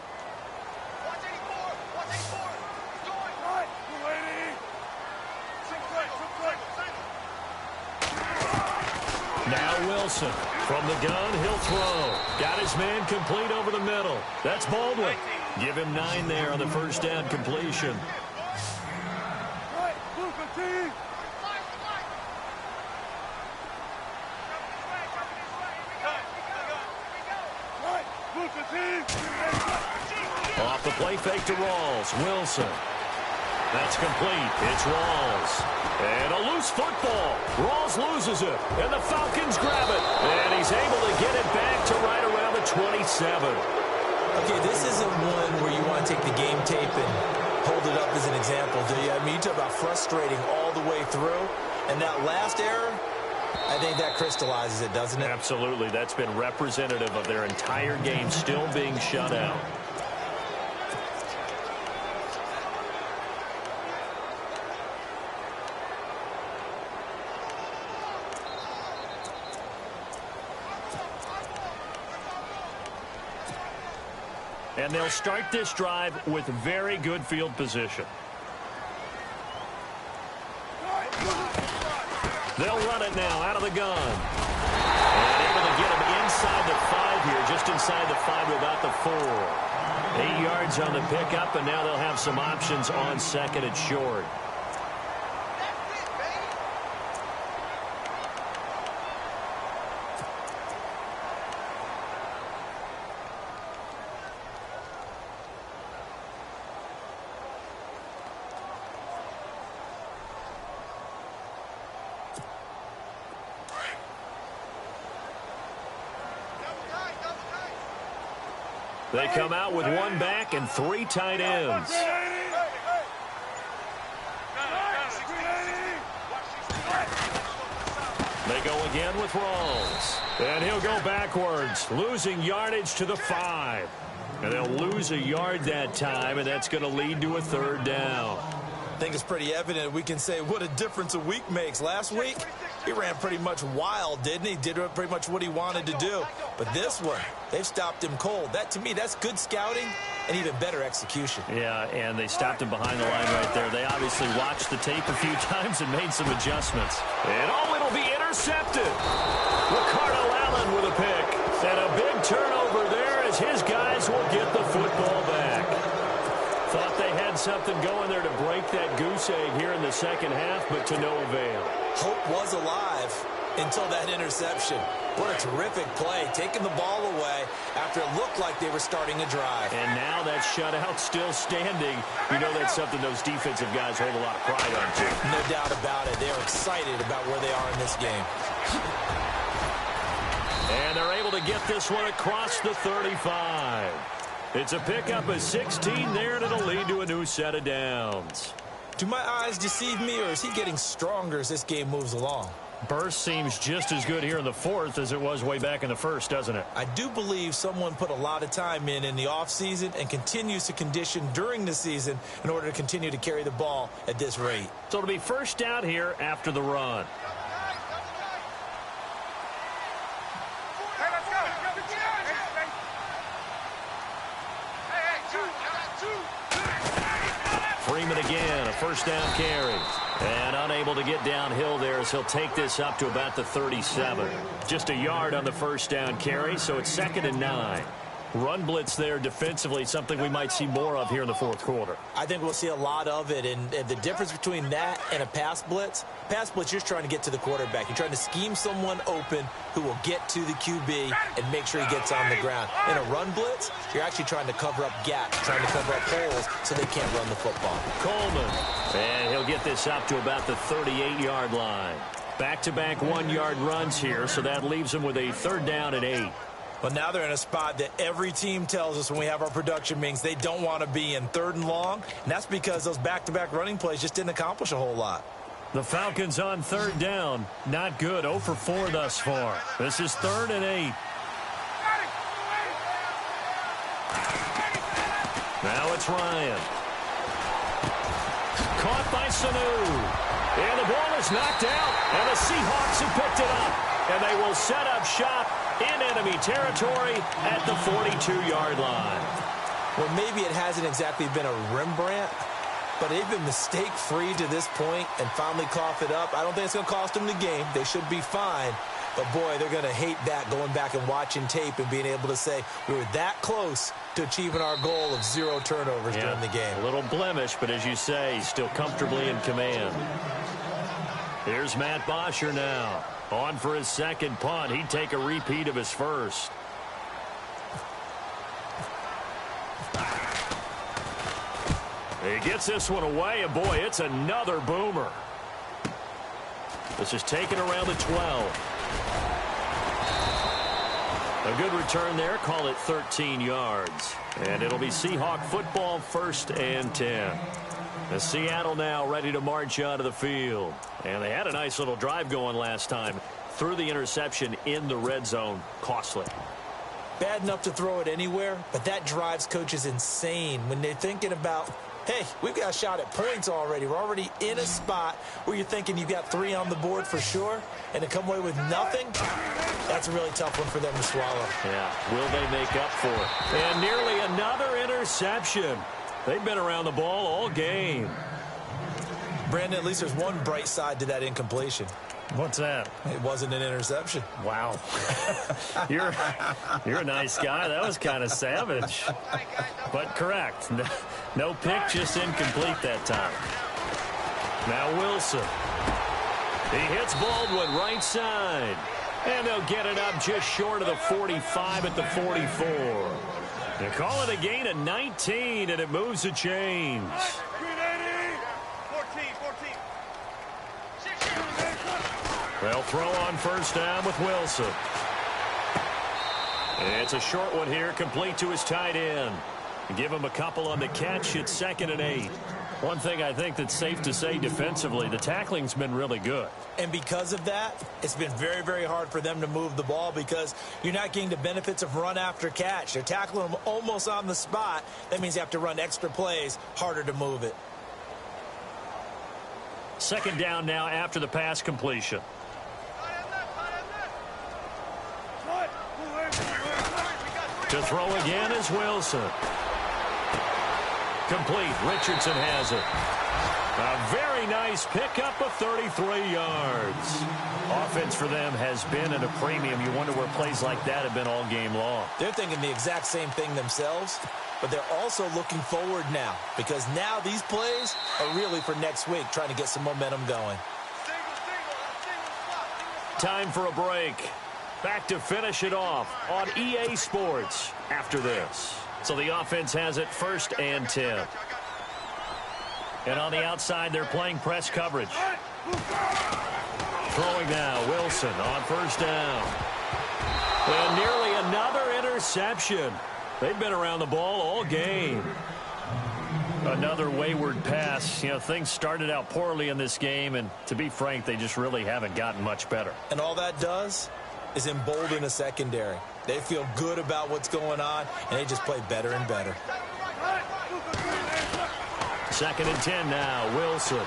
Now Wilson from the gun, he'll throw. Got his man complete over the middle. That's Baldwin. Give him 9 there on the first down completion. Off the play fake to Rawls. Wilson. That's complete. It's Rawls. And a loose football. Rawls loses it. And the Falcons grab it. And he's able to get it back to right around the 27. Okay, this isn't one where you want to take the game tape and hold it up as an example, do you? I mean, you talk about frustrating all the way through. And that last error, I think that crystallizes it, doesn't it? Absolutely. That's been representative of their entire game still being shut out. And they'll start this drive with very good field position. They'll run it now out of the gun. And able to get him inside the 5 here, just inside the 5 to about the 4. 8 yards on the pickup, and now they'll have some options on 2nd and short. They come out with 1 back and 3 tight ends. They go again with Rawls. And he'll go backwards, losing yardage to the 5. And they'll lose a yard that time, and that's going to lead to a 3rd down. I think it's pretty evident. We can say what a difference a week makes. Last week, he ran pretty much wild, didn't he? Did pretty much what he wanted to do. But this one, they've stopped him cold. That, to me, that's good scouting and even better execution. Yeah, and they stopped him behind the line right there. They obviously watched the tape a few times and made some adjustments. And it'll be intercepted. Ricardo Allen with a pick. And a big turnover there as his guys will get the football back. Thought they had something going there to break that goose egg here in the second half, but to no avail. Hope was alive until that interception. What a terrific play, taking the ball away after it looked like they were starting a drive. And now that shutout still standing. You know that's something those defensive guys hold a lot of pride on, too. No doubt about it. They're excited about where they are in this game. And they're able to get this one across the 35. It's a pickup of 16 there, and it'll lead to a new set of downs. Do my eyes deceive me, or is he getting stronger as this game moves along? Burst seems just as good here in the fourth as it was way back in the first, doesn't it? I do believe someone put a lot of time in the offseason and continues to condition during the season in order to continue to carry the ball at this rate. So it'll be first down here after the run. Hey, let's go. Freeman again, a first down carry. And unable to get downhill there as he'll take this up to about the 37. Just a yard on the first down carry, so it's 2nd and 9. Run blitz there defensively, something we might see more of here in the fourth quarter. I think we'll see a lot of it, and the difference between that and a pass blitz, you're just trying to get to the quarterback. You're trying to scheme someone open who will get to the QB and make sure he gets on the ground. In a run blitz, you're actually trying to cover up gaps, trying to cover up holes so they can't run the football. Coleman, and he'll get this up to about the 38-yard line. Back-to-back 1-yard runs here, so that leaves him with a 3rd down and 8. But now they're in a spot that every team tells us when we have our production meetings they don't want to be in, 3rd and long. And that's because those back-to-back running plays just didn't accomplish a whole lot. The Falcons on 3rd down. Not good. 0 for 4 thus far. This is 3rd and 8. Now it's Ryan. Caught by Sanu. And the ball is knocked out. And the Seahawks have picked it up. And they will set up shop in enemy territory at the 42-yard line. Well, maybe it hasn't exactly been a Rembrandt, but they've been mistake-free to this point and finally coughed it up. I don't think it's going to cost them the game. They should be fine. But, boy, they're going to hate that, going back and watching tape and being able to say we were that close to achieving our goal of 0 turnovers during the game. A little blemish, but as you say, still comfortably in command. Here's Matt Bosher now. On for his 2nd punt. He'd take a repeat of his first. He gets this one away, and boy, it's another boomer. This is taken around the 12. A good return there. Call it 13 yards. And it'll be Seahawk football, 1st and 10. The Seattle now ready to march out of the field. And they had a nice little drive going last time. Threw the interception in the red zone. Costly. Bad enough to throw it anywhere, but that drives coaches insane when they're thinking about, hey, we've got a shot at points already. We're already in a spot where you're thinking you've got 3 on the board for sure, and to come away with nothing, that's a really tough one for them to swallow. Yeah, will they make up for it? And nearly another interception. They've been around the ball all game. Brandon, at least there's one bright side to that incompletion. What's that? It wasn't an interception. Wow. You're a nice guy. That was kind of savage. But correct. No pick, just incomplete that time. Now Wilson. He hits Baldwin right side. And they'll get it up just short of the 45 at the 44. They call it a gain of 19, and it moves the chains. 14. They'll throw on 1st down with Wilson. It's a short one here, complete to his tight end. Give him a couple on the catch. It's 2nd and 8. One thing I think that's safe to say defensively, the tackling's been really good. And because of that, it's been very, very hard for them to move the ball because you're not getting the benefits of run after catch. They're tackling them almost on the spot. That means you have to run extra plays, harder to move it. 2nd down now after the pass completion. To throw again is Wilson. Complete. Richardson has it. A very nice pickup of 33 yards. Offense for them has been at a premium. You wonder where plays like that have been all game long. They're thinking the exact same thing themselves, but they're also looking forward now because now these plays are really for next week, trying to get some momentum going. Time for a break. Back to finish it off on EA Sports after this. So the offense has it 1st and 10. And on the outside, they're playing press coverage. Throwing now, Wilson on 1st down. And nearly another interception. They've been around the ball all game. Another wayward pass. You know, things started out poorly in this game, and to be frank, they just really haven't gotten much better. And all that does is embolden a secondary. They feel good about what's going on, and they just play better and better. 2nd and 10 now, Wilson.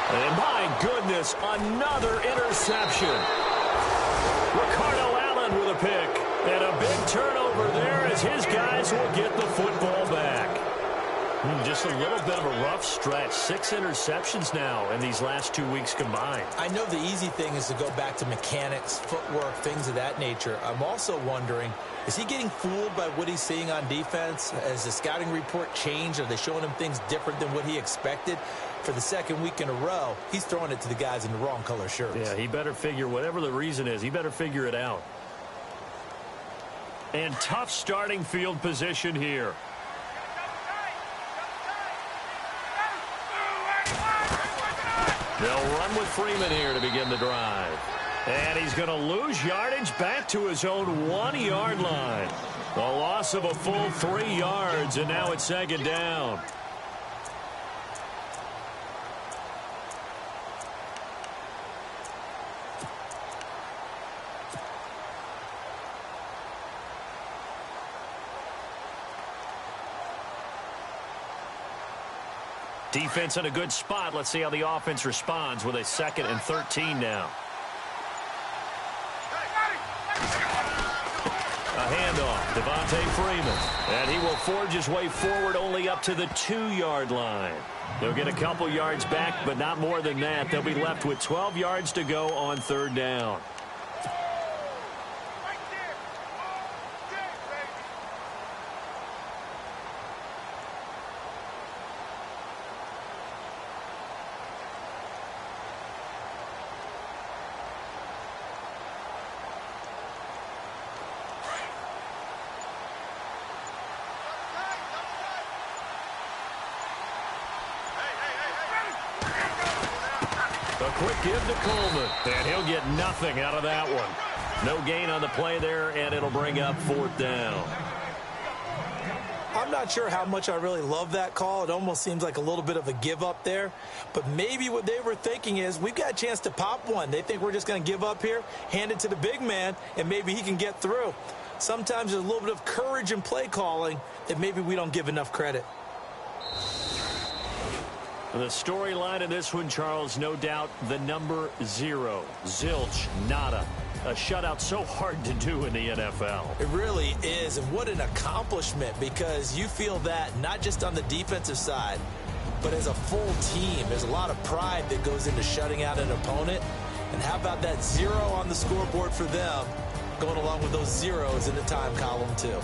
And my goodness, another interception. Ricardo Allen with a pick. And a big turnover there as his guys will get the football back. Just a little bit of a rough stretch. 6 interceptions now in these last 2 weeks combined. I know the easy thing is to go back to mechanics, footwork, things of that nature. I'm also wondering, is he getting fooled by what he's seeing on defense? Has the scouting report changed? Are they showing him things different than what he expected? For the 2nd week in a row, he's throwing it to the guys in the wrong color shirts. Yeah, he better figure, whatever the reason is, he better figure it out. And tough starting field position here. They'll run with Freeman here to begin the drive. And he's going to lose yardage back to his own 1-yard line. A loss of a full 3 yards, and now it's 2nd down. Defense in a good spot. Let's see how the offense responds with a 2nd and 13 now. A handoff, Devontae Freeman. And he will forge his way forward only up to the 2-yard line. They'll get a couple yards back, but not more than that. They'll be left with 12 yards to go on 3rd down. A quick give to Coleman, and he'll get nothing out of that one. No gain on the play there, and it'll bring up 4th down. I'm not sure how much I really love that call. It almost seems like a little bit of a give up there. But maybe what they were thinking is, we've got a chance to pop one. They think we're just going to give up here, hand it to the big man, and maybe he can get through. Sometimes there's a little bit of courage in play calling that maybe we don't give enough credit. The storyline of this one, Charles, no doubt the number 0. Zilch, nada. A shutout so hard to do in the NFL. It really is, and what an accomplishment, because you feel that not just on the defensive side, but as a full team. There's a lot of pride that goes into shutting out an opponent. And how about that 0 on the scoreboard for them, going along with those zeros in the time column too.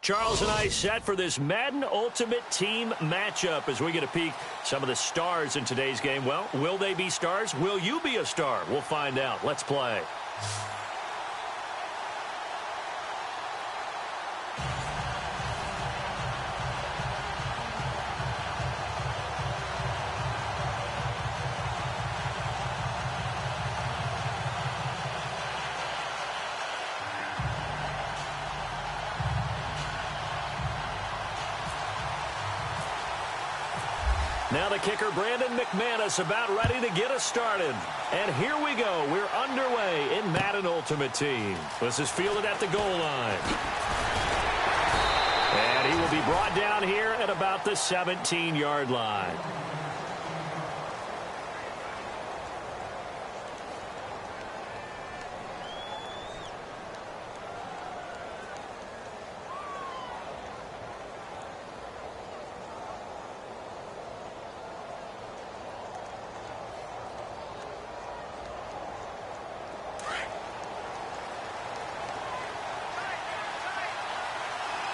Charles and I set for this Madden Ultimate Team matchup as we get a peek some of the stars in today's game. Well, will they be stars? Will you be a star? We'll find out. Let's play. Now the kicker, Brandon McManus, about ready to get us started. And here we go. We're underway in Madden Ultimate Team. This is fielded at the goal line. And he will be brought down here at about the 17-yard line.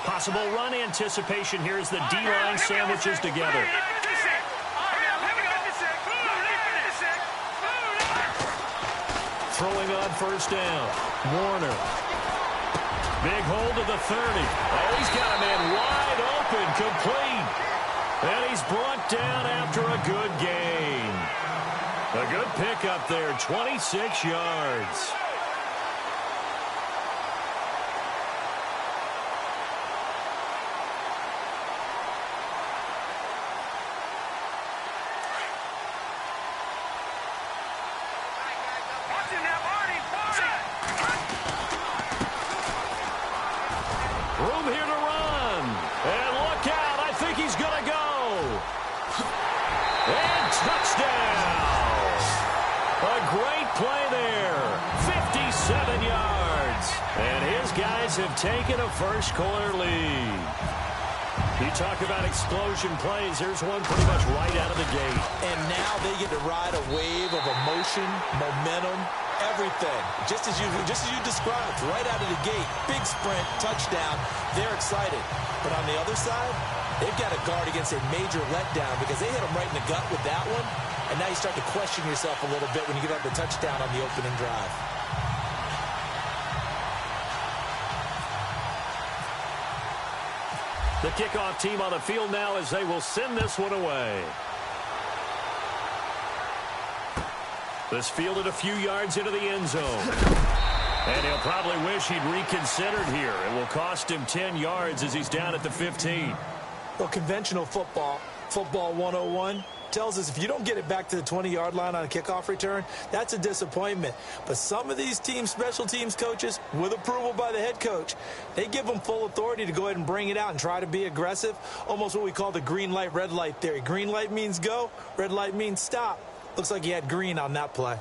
Possible run anticipation here as the D-line sandwiches together. Throwing on first down. Warner. Big hold of the 30. Oh, he's got a man wide open, complete. And he's brought down after a good gain. A good pickup there, 26 yards. Room here to run. And look out. I think he's going to go. And touchdown. A great play there. 57 yards. And his guys have taken a first-quarter lead. You talk about explosion plays. Here's one pretty much right out of the gate. And now they get to ride a wave of emotion, momentum, everything. Just as you described, right out of the gate. Big sprint, touchdown. They're excited. But on the other side, they've got to guard against a major letdown because they hit them right in the gut with that one. And now you start to question yourself a little bit when you give up the touchdown on the opening drive. The kickoff team on the field now as they will send this one away. This fielded a few yards into the end zone. And he'll probably wish he'd reconsidered here. It will cost him 10 yards as he's down at the 15. Well, conventional football 101, tells us if you don't get it back to the 20-yard line on a kickoff return, that's a disappointment. But some of these teams, special teams coaches, with approval by the head coach, they give them full authority to go ahead and bring it out and try to be aggressive, almost what we call the green light, red light theory. Green light means go, red light means stop. Looks like he had green on that play.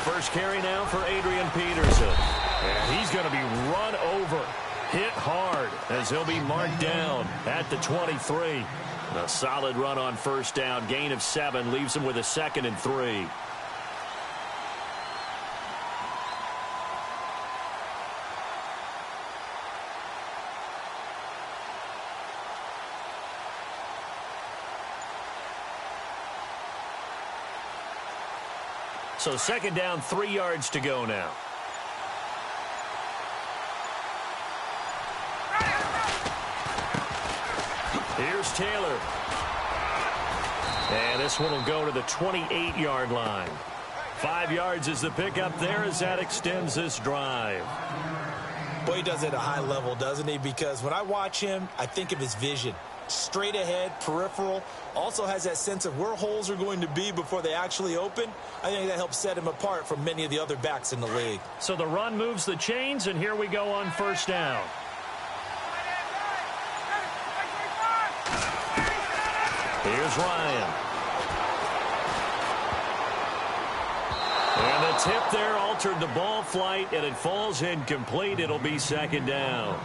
First carry now for Adrian Peterson. And he's going to be run over, hit hard, as he'll be marked down at the 23. A solid run on first down, gain of 7, leaves him with a 2nd and 3. So 2nd down, 3 yards to go now. Here's Taylor. And this one will go to the 28-yard line. 5 yards is the pickup there as that extends this drive. Boy, he does it at a high level, doesn't he? Because when I watch him, I think of his vision. Straight ahead, peripheral, also has that sense of where holes are going to be before they actually open. I think that helps set him apart from many of the other backs in the league. So the run moves the chains, and here we go on first down. Here's Ryan. And the tip there altered the ball flight, and it falls incomplete. It'll be second down.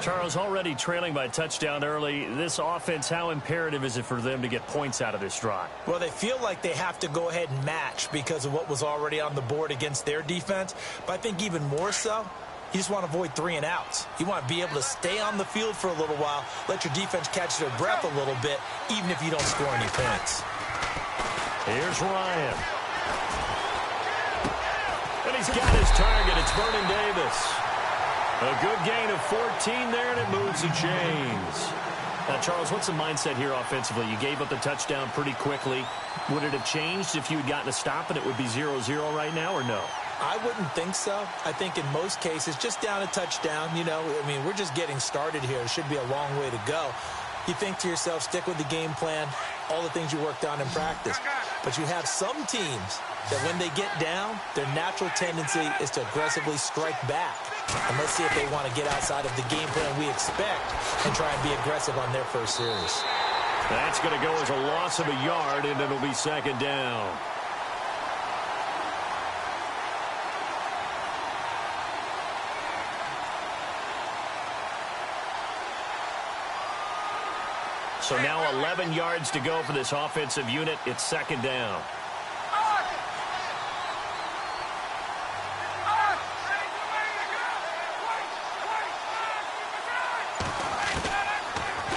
Charles, already trailing by a touchdown early. This offense, how imperative is it for them to get points out of this drive? Well, they feel like they have to go ahead and match because of what was already on the board against their defense. But I think even more so, you just want to avoid 3 and outs. You want to be able to stay on the field for a little while, let your defense catch their breath a little bit, even if you don't score any points. Here's Ryan. And he's got his target. It's Vernon Davis. A good gain of 14 there, and it moves the chains. Now, Charles, what's the mindset here offensively? You gave up the touchdown pretty quickly. Would it have changed if you had gotten a stop and it would be 0-0 right now, or no? I wouldn't think so. I think in most cases, just down a touchdown, you know, I mean, we're just getting started here. It should be a long way to go. You think to yourself, stick with the game plan, all the things you worked on in practice. But you have some teams that when they get down, their natural tendency is to aggressively strike back. And let's see if they want to get outside of the game plan we expect and try and be aggressive on their first series. That's going to go as a loss of a yard, and it'll be second down. So now 11 yards to go for this offensive unit. It's second down.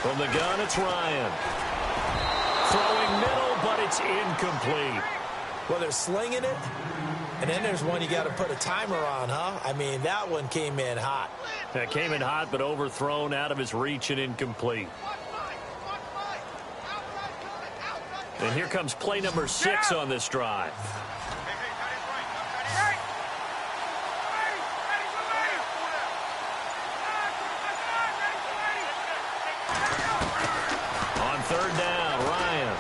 From the gun, it's Ryan. Throwing middle, but it's incomplete. Well, they're slinging it, and then there's one you got to put a timer on, huh? I mean, that one came in hot. That came in hot, but overthrown out of his reach and incomplete. And here comes play number 6 on this drive. On third down, Ryan.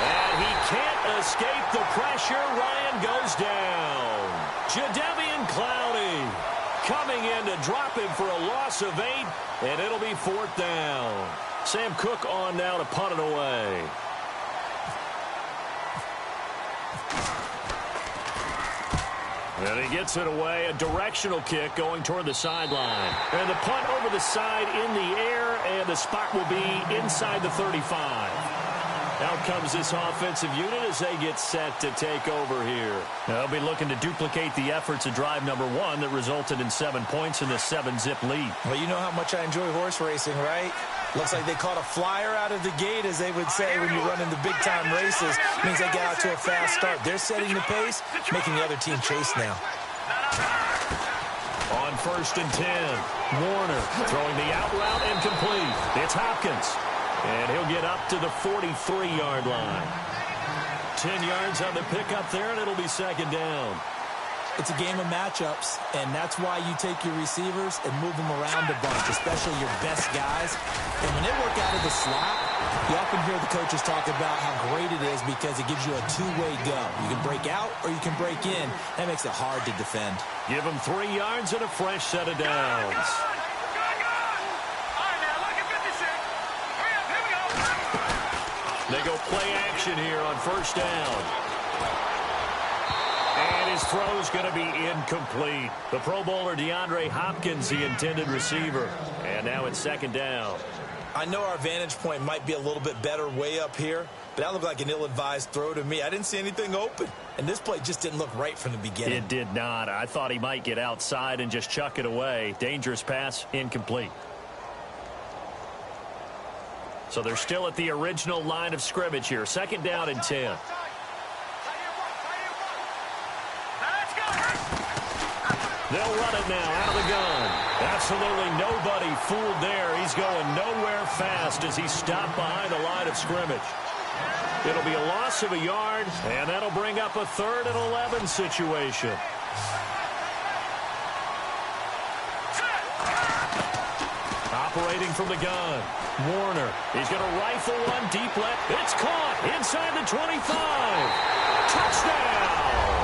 And he can't escape the pressure. Ryan goes down. Jadeveon Clowney coming in to drop him for a loss of 8, and it'll be fourth down. Sam Cook on now to punt it away. And he gets it away. A directional kick going toward the sideline. And the punt over the side in the air, and the spot will be inside the 35. Out comes this offensive unit as they get set to take over here. They'll be looking to duplicate the efforts of drive number 1 that resulted in 7 points in the 7-zip lead. Well, you know how much I enjoy horse racing, right? Looks like they caught a flyer out of the gate, as they would say when you run into big-time races. Means they get out to a fast start. They're setting the pace, making the other team chase now. On first and 10, Warner throwing the out route incomplete. It's Hopkins. And he'll get up to the 43-yard line. 10 yards on the pickup there, and it'll be second down. It's a game of matchups, and that's why you take your receivers and move them around a bunch, especially your best guys. And when they work out of the slot, you often hear the coaches talk about how great it is because it gives you a two-way go. You can break out or you can break in. That makes it hard to defend. Give them 3 yards and a fresh set of downs. They go play action here on first down. And his throw's going to be incomplete. The Pro Bowler DeAndre Hopkins, the intended receiver. And now it's second down. I know our vantage point might be a little bit better way up here, but that looked like an ill-advised throw to me. I didn't see anything open. And this play just didn't look right from the beginning. It did not. I thought he might get outside and just chuck it away. Dangerous pass, incomplete. So they're still at the original line of scrimmage here. Second down and 10. They'll run it now out of the gun. Absolutely nobody fooled there. He's going nowhere fast as he stopped behind the line of scrimmage. It'll be a loss of a yard, and that'll bring up a 3rd and 11 situation. Operating from the gun, Warner. He's going to rifle one deep left. It's caught inside the 25. Touchdown!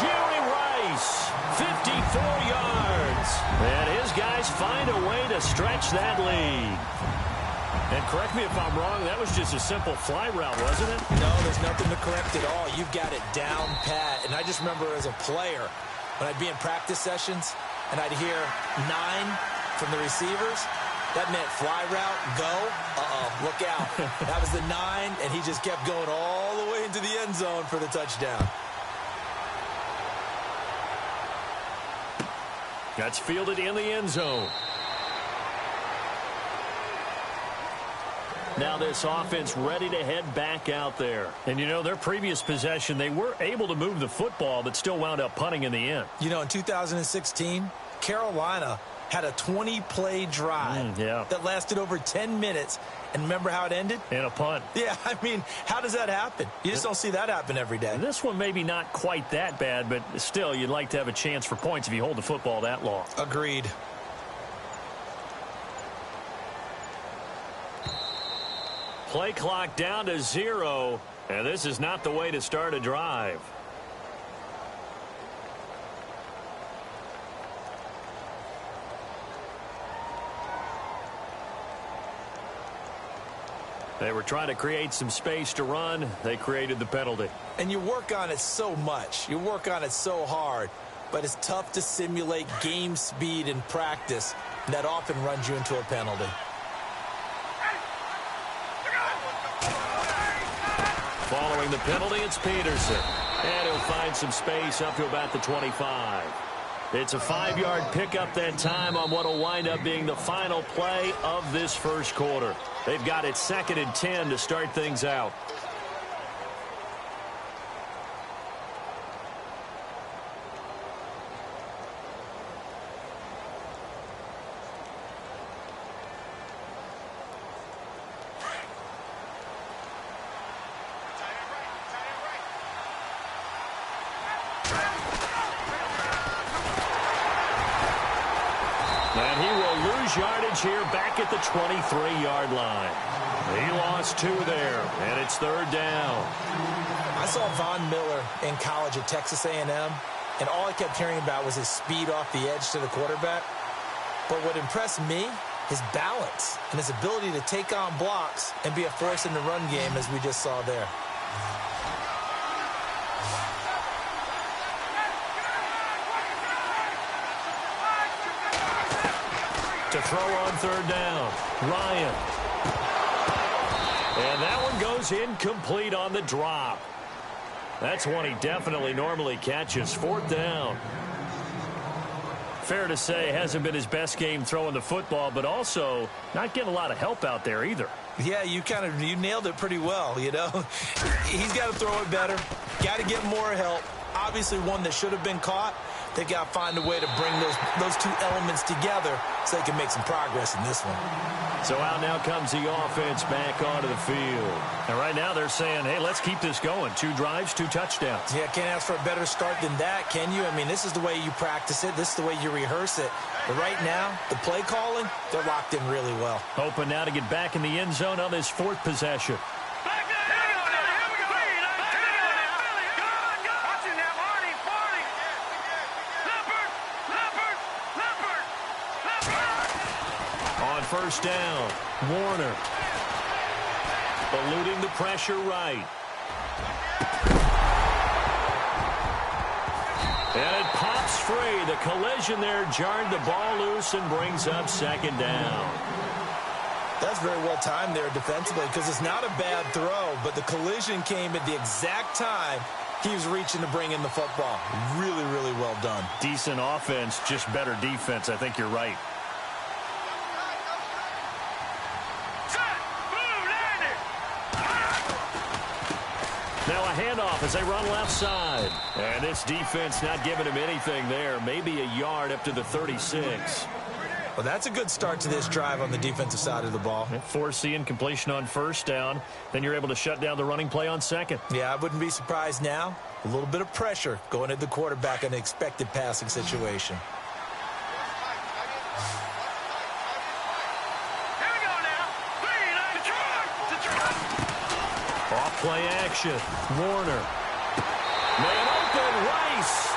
Jerry Rice, 54 yards. And his guys find a way to stretch that lead. And correct me if I'm wrong, that was just a simple fly route, wasn't it? No, there's nothing to correct at all. You've got it down pat. And I just remember as a player, when I'd be in practice sessions and I'd hear 9 from the receivers, that meant fly route, go, look out. That was the 9, and he just kept going all the way into the end zone for the touchdown. That's fielded in the end zone. Now this offense ready to head back out there. And, you know, their previous possession, they were able to move the football, but still wound up punting in the end. You know, in 2016, Carolina had a 20-play drive that lasted over 10 minutes. And remember how it ended? In a punt. Yeah, I mean, how does that happen? You just don't see that happen every day. This one maybe not quite that bad, but still, you'd like to have a chance for points if you hold the football that long. Agreed. Play clock down to 0, and this is not the way to start a drive. They were trying to create some space to run. They created the penalty. And you work on it so much. You work on it so hard. But it's tough to simulate game speed in practice. And that often runs you into a penalty. Following the penalty, it's Peterson. And he'll find some space up to about the 25. It's a 5-yard pickup that time on what will wind up being the final play of this first quarter. They've got it 2nd and 10 to start things out. And he will lose yardage here back at the 23-yard line. He lost 2 there, and it's 3rd down. I saw Von Miller in college at Texas A&M, and all I kept hearing about was his speed off the edge to the quarterback. But what impressed me, his balance and his ability to take on blocks and be a force in the run game, as we just saw there. To throw on 3rd down, Ryan. And that one goes incomplete on the drop. That's one he definitely normally catches. 4th down. Fair to say, hasn't been his best game throwing the football, but also not getting a lot of help out there either. Yeah, you nailed it pretty well, you know. He's got to throw it better. Got to get more help. Obviously one that should have been caught. They got to find a way to bring those 2 elements together so they can make some progress in this one. So out now comes the offense back onto the field. And right now they're saying, hey, let's keep this going. 2 drives, 2 touchdowns. Yeah, can't ask for a better start than that, can you? I mean, this is the way you practice it. This is the way you rehearse it. But right now, the play calling, they're locked in really well. Hoping now to get back in the end zone on this 4th possession. On 1st down, Warner. Eluding the pressure right. And it pops free. The collision there jarred the ball loose and brings up 2nd down. That's very well timed there defensively because it's not a bad throw, but the collision came at the exact time he was reaching to bring in the football. Really, really well done. Decent offense, just better defense. I think you're right. Now a handoff as they run left side. And this defense not giving him anything there. Maybe a yard up to the 36. Well, that's a good start to this drive on the defensive side of the ball. Force the incompletion on 1st down. Then you're able to shut down the running play on 2nd. Yeah, I wouldn't be surprised now. A little bit of pressure going at the quarterback in an expected passing situation. Off-play action. Warner. Man open, Rice.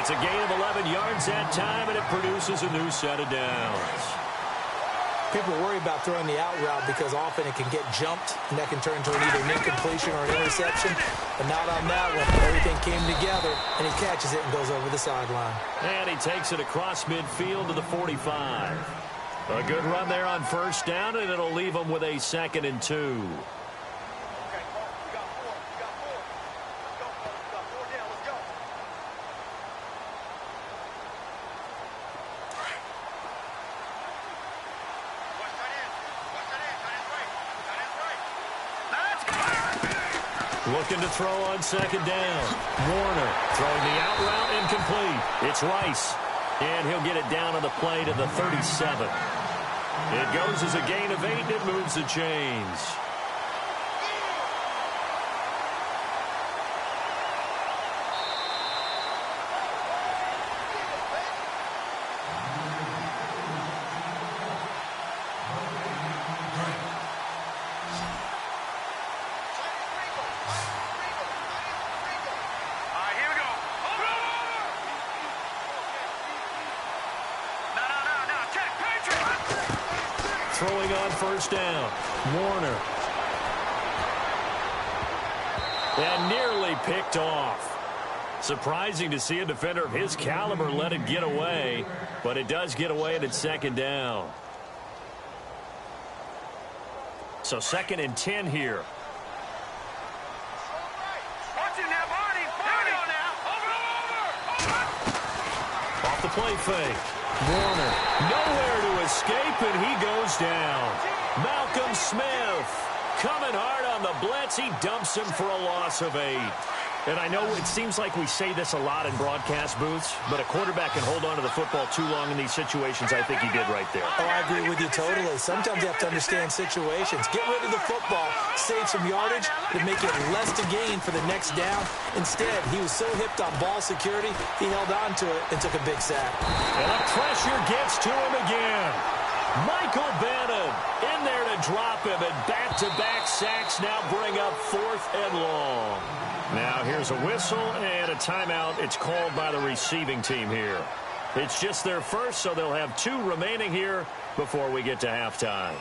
It's a gain of 11 yards that time, and it produces a new set of downs. People worry about throwing the out route because often it can get jumped, and that can turn into either an incompletion or an interception. But not on that one. Everything came together, and he catches it and goes over the sideline. And he takes it across midfield to the 45. A good run there on first down, and it'll leave him with a 2nd and 2. Looking to throw on 2nd down. Warner throwing the out route incomplete. It's Rice. And he'll get it down on the play to the 37. It goes as a gain of 8, and it moves the chains. Throwing on first down. Warner. And nearly picked off. Surprising to see a defender of his caliber let it get away, but it does get away and it's 2nd down. So 2nd and 10 here. Off the play fake. Warner, nowhere to escape, and he goes down. Malcolm Smith coming hard on the blitz. He dumps him for a loss of 8. And I know it seems like we say this a lot in broadcast booths, but a quarterback can hold on to the football too long in these situations. I think he did right there. Oh, I agree with you totally. Sometimes you have to understand situations. Get rid of the football, save some yardage, to make it less to gain for the next down. Instead, he was so hipped on ball security, he held on to it and took a big sack. And the pressure gets to him again. Michael Bannon in there to drop him, and back-to-back sacks now bring up 4th and long. Now here's a whistle and a timeout. It's called by the receiving team here. It's just their first, so they'll have 2 remaining here before we get to halftime.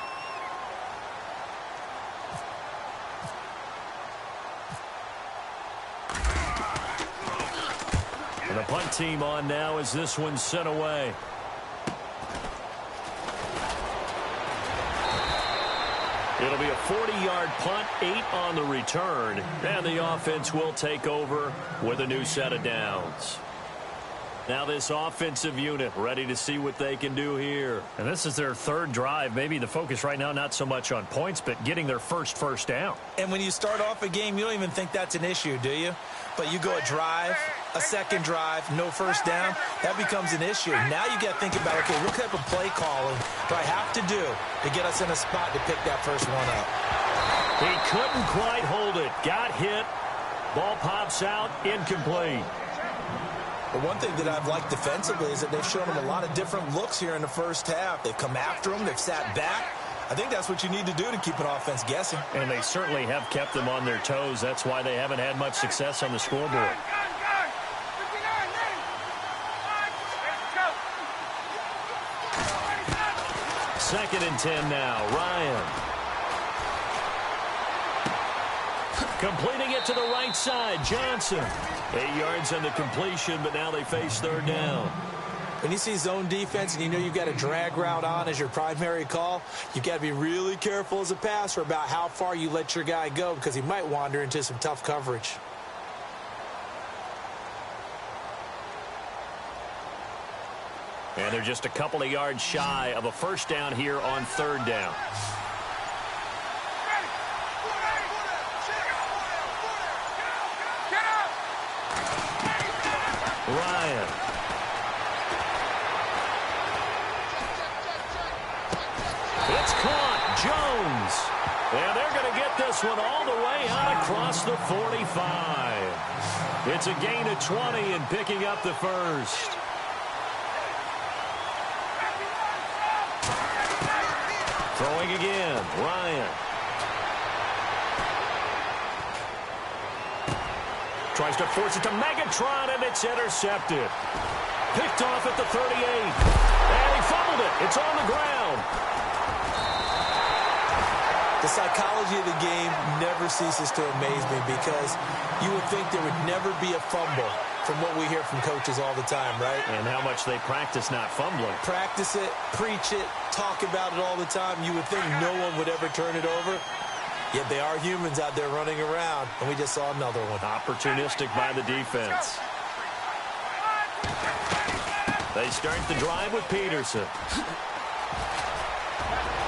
And the punt team on now as this one's sent away. It'll be a 40-yard punt, 8 on the return, and the offense will take over with a new set of downs. Now this offensive unit ready to see what they can do here. And this is their 3rd drive. Maybe the focus right now not so much on points, but getting their first down. And when you start off a game, you don't even think that's an issue, do you? But you go a drive, a 2nd drive, no first down, that becomes an issue. Now you got to think about, okay, what type of play calling do I have to do to get us in a spot to pick that first one up? He couldn't quite hold it. Got hit. Ball pops out. Incomplete. But one thing that I've liked defensively is that they've shown him a lot of different looks here in the first half. They've come after him. They've sat back. I think that's what you need to do to keep an offense guessing. And they certainly have kept them on their toes. That's why they haven't had much success on the scoreboard. Second and 10 now. Ryan. Completing it to the right side. Johnson. 8 yards on the completion, but now they face 3rd down. When you see zone defense and you know you've got a drag route on as your primary call, you've got to be really careful as a passer about how far you let your guy go because he might wander into some tough coverage. And they're just a couple of yards shy of a first down here on 3rd down. Ryan. It's caught. Jones. And they're going to get this one all the way out across the 45. It's a gain of 20 and picking up the first. Throwing again. Ryan. Tries to force it to Megatron, and it's intercepted. Picked off at the 38. And he fumbled it. It's on the ground. The psychology of the game never ceases to amaze me because you would think there would never be a fumble from what we hear from coaches all the time, right? And how much they practice not fumbling. Practice it, preach it, talk about it all the time. You would think no one would ever turn it over. Yet they are humans out there running around, and we just saw another one. Opportunistic by the defense. They start the drive with Peterson.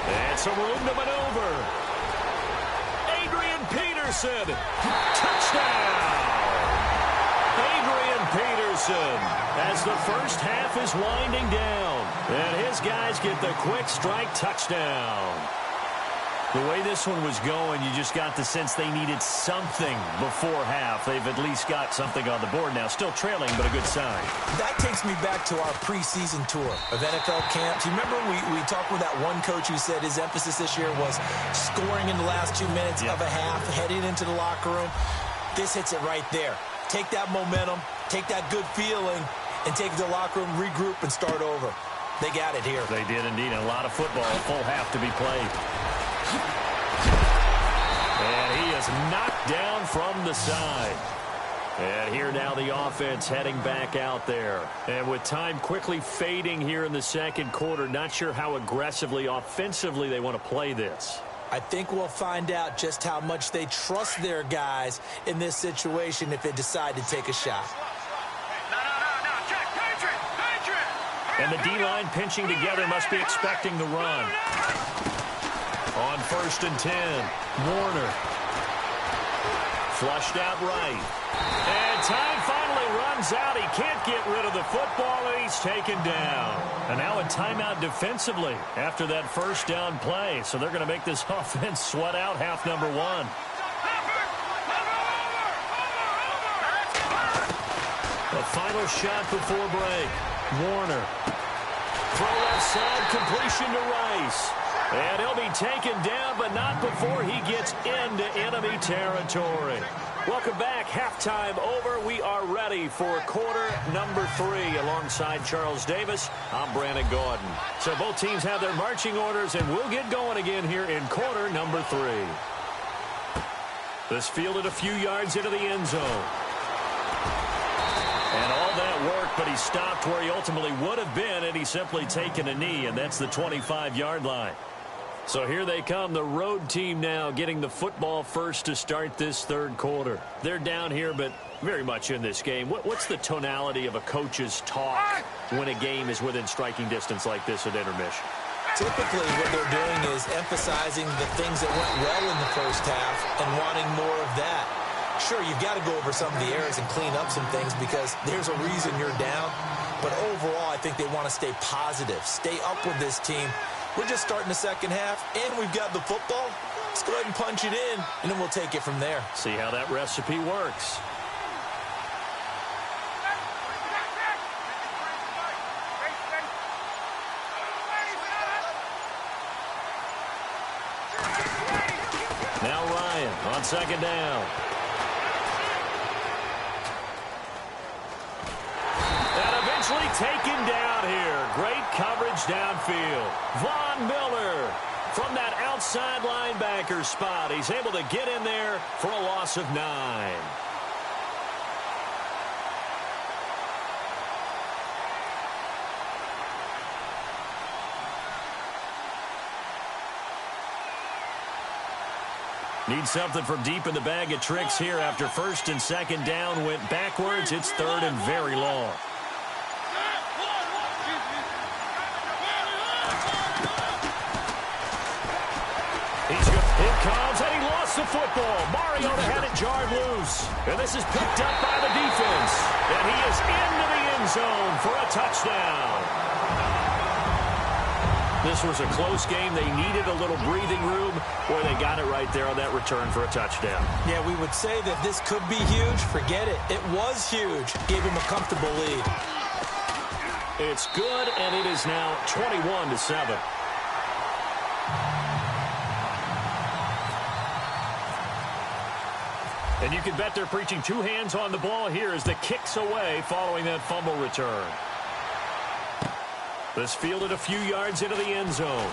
And some room to maneuver. Adrian Peterson. Touchdown. Adrian Peterson as the first half is winding down. And his guys get the quick strike touchdown. The way this one was going, you just got the sense they needed something before half. They've at least got something on the board now. Still trailing, but a good sign. That takes me back to our preseason tour of NFL camps. You remember we talked with that one coach who said his emphasis this year was scoring in the last 2 minutes of a half, heading into the locker room. This hits it right there. Take that momentum, take that good feeling, and take it to the locker room, regroup, and start over. They got it here. They did indeed. A lot of football, full half to be played. And he is knocked down from the side. And here now the offense heading back out there. And with time quickly fading here in the second quarter, not sure how aggressively, offensively they want to play this. I think we'll find out just how much they trust their guys in this situation if they decide to take a shot. And the D-line pinching together must be expecting the run. On 1st and 10, Warner. Flushed out right. And time finally runs out. He can't get rid of the football, and he's taken down. And now a timeout defensively after that first down play. So they're going to make this offense sweat out half number one. The final shot before break. Warner. Throw left side, completion to Rice. And he'll be taken down, but not before he gets into enemy territory. Welcome back. Halftime over. We are ready for quarter number 3. Alongside Charles Davis, I'm Brandon Gordon. So both teams have their marching orders, and we'll get going again here in quarter number 3. This fielded a few yards into the end zone. And all that work, but he stopped where he ultimately would have been had he simply taken a knee, and that's the 25-yard line. So here they come, the road team now getting the football first to start this third quarter. They're down here, but very much in this game. What's the tonality of a coach's talk when a game is within striking distance like this at intermission? Typically what they're doing is emphasizing the things that went well in the first half and wanting more of that. Sure, you've got to go over some of the errors and clean up some things because there's a reason you're down. But overall, I think they want to stay positive, stay up with this team. We're just starting the second half, and we've got the football. Let's go ahead and punch it in, and then we'll take it from there. See how that recipe works. Now Ryan on second down. And eventually taken down here. Great coverage downfield. Von Miller from that outside linebacker spot. He's able to get in there for a loss of 9. Need something from deep in the bag of tricks here after first and second down went backwards. It's third and very long. Here comes, and he lost the football. Mariota had it jarred loose. And this is picked up by the defense. And he is into the end zone for a touchdown. This was a close game. They needed a little breathing room. Boy, they got it right there on that return for a touchdown. Yeah, we would say that this could be huge. Forget it. It was huge. Gave him a comfortable lead. It's good, and it is now 21-7. And you can bet they're preaching two hands on the ball here as the kick's away following that fumble return. This fielded a few yards into the end zone.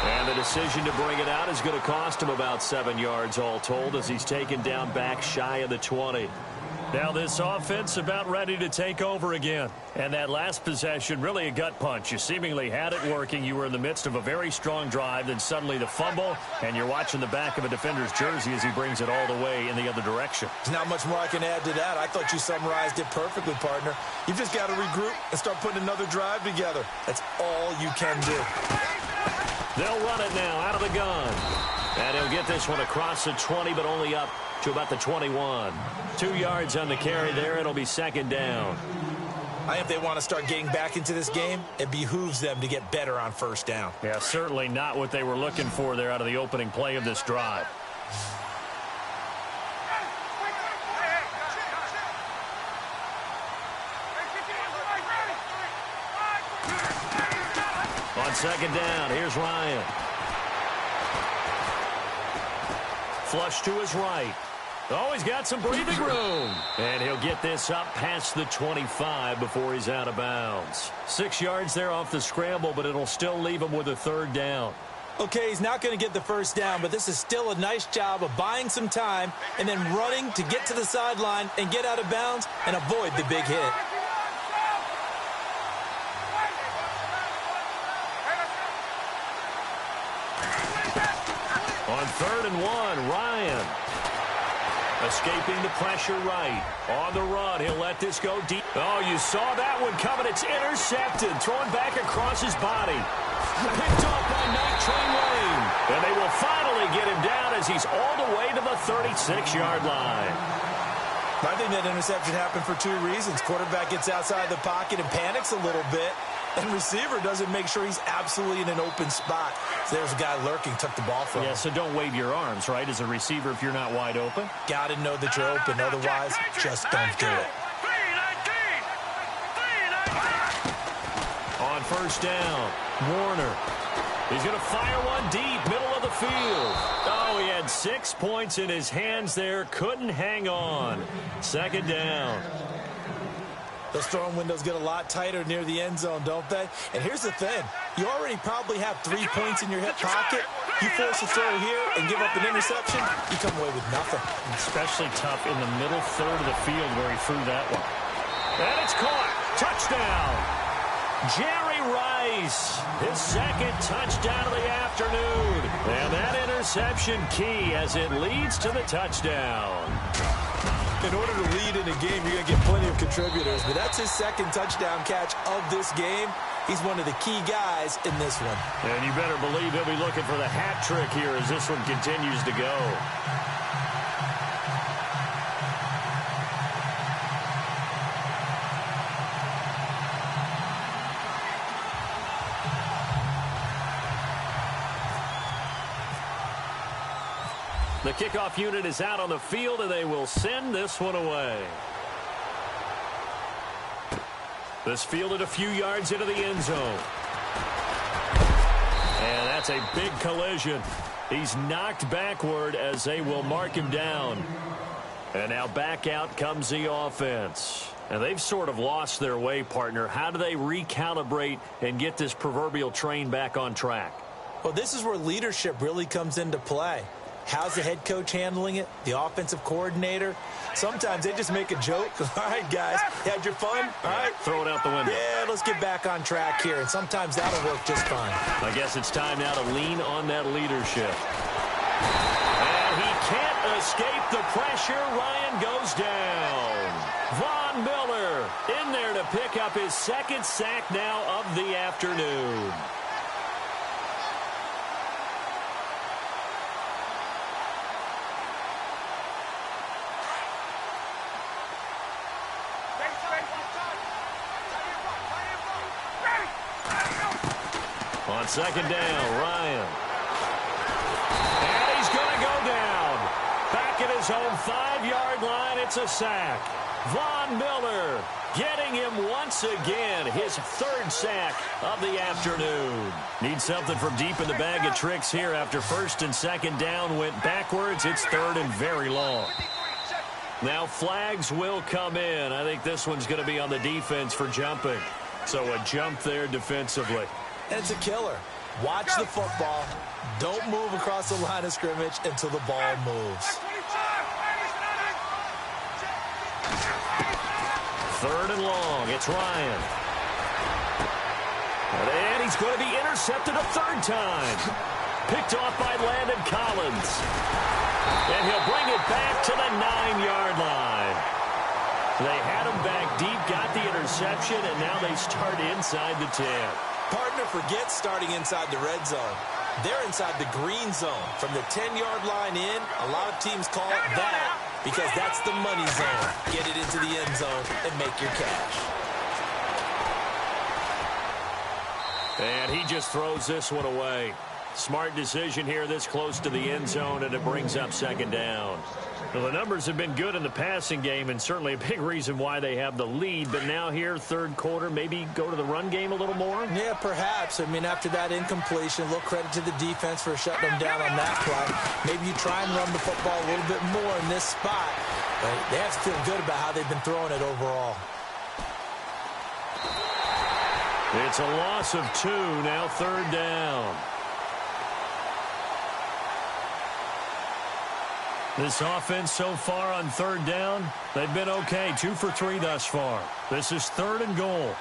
And the decision to bring it out is going to cost him about 7 yards all told as he's taken down back shy of the 20. Now this offense about ready to take over again. And that last possession, really a gut punch. You seemingly had it working. You were in the midst of a very strong drive. Then suddenly the fumble, and you're watching the back of a defender's jersey as he brings it all the way in the other direction. There's not much more I can add to that. I thought you summarized it perfectly, partner. You've just got to regroup and start putting another drive together. That's all you can do. They'll run it now out of the gun. And he'll get this one across the 20, but only up to about the 21. 2 yards on the carry there. It'll be second down. I think if they want to start getting back into this game, it behooves them to get better on first down. Yeah, certainly not what they were looking for there out of the opening play of this drive. On second down, here's Ryan. Flush to his right. Oh, he's got some breathing room. And he'll get this up past the 25 before he's out of bounds. 6 yards there off the scramble, but it'll still leave him with a third down. Okay, he's not going to get the first down, but this is still a nice job of buying some time and then running to get to the sideline and get out of bounds and avoid the big hit. On 3rd and 1, Ryan. Escaping the pressure right. On the run, he'll let this go deep. Oh, you saw that one coming. It's intercepted. Thrown back across his body. Picked off by Night Train Lane. And they will finally get him down as he's all the way to the 36-yard line. I think that interception happened for 2 reasons. Quarterback gets outside the pocket and panics a little bit. And receiver doesn't make sure he's absolutely in an open spot. So there's a guy lurking, took the ball from him. Yeah, so don't wave your arms, right, as a receiver if you're not wide open. Got to know that you're open. Otherwise, just don't do it. On first down, Warner. He's going to fire one deep, middle of the field. Oh, he had 6 points in his hands there. Couldn't hang on. Second down. Those throwing windows get a lot tighter near the end zone, don't they? And here's the thing. You already probably have 3 points in your hip pocket. You force a throw here and give up an interception, you come away with nothing. Especially tough in the middle third of the field where he threw that one. And it's caught. Touchdown. Jerry Rice, his second touchdown of the afternoon. And that interception key as it leads to the touchdown. In order to lead in a game, you're going to get plenty of contributors, but that's his second touchdown catch of this game. He's one of the key guys in this one. And you better believe he'll be looking for the hat trick here as this one continues to go. The kickoff unit is out on the field, and they will send this one away. This fielded a few yards into the end zone. And that's a big collision. He's knocked backward as they will mark him down. And now back out comes the offense. And they've sort of lost their way, partner. How do they recalibrate and get this proverbial train back on track? Well, this is where leadership really comes into play. How's the head coach handling it? The offensive coordinator? Sometimes they just make a joke. All right, guys, you had your fun? All right. Throw it out the window. Yeah, let's get back on track here. And sometimes that'll work just fine. I guess it's time now to lean on that leadership. And he can't escape the pressure. Ryan goes down. Von Miller in there to pick up his second sack now of the afternoon. On second down, Ryan. And he's going to go down. Back at his own 5-yard line, it's a sack. Von Miller getting him once again, his third sack of the afternoon. Needs something from deep in the bag of tricks here after first and second down went backwards. It's third and very long. Now flags will come in. I think this one's going to be on the defense for jumping. So a jump there defensively. And it's a killer. Watch the football. Don't move across the line of scrimmage until the ball moves. 3rd and long. It's Ryan. And he's going to be intercepted a 3rd time. Picked off by Landon Collins. And he'll bring it back to the 9-yard line. They had him back deep, got the interception, and now they start inside the 10. Partner forgets starting inside the red zone. They're inside the green zone. From the 10-yard line in, a lot of teams call it that because that's the money zone. Get it into the end zone and make your cash. And he just throws this one away. Smart decision here this close to the end zone, and it brings up 2nd down. Well, the numbers have been good in the passing game, and certainly a big reason why they have the lead. But now here, 3rd quarter, maybe go to the run game a little more? Yeah, perhaps. I mean, after that incompletion, a little credit to the defense for shutting them down on that play. Maybe you try and run the football a little bit more in this spot. But they have to feel good about how they've been throwing it overall. It's a loss of 2, now 3rd down. This offense so far on 3rd down, they've been okay. 2 for 3 thus far. This is 3rd and goal.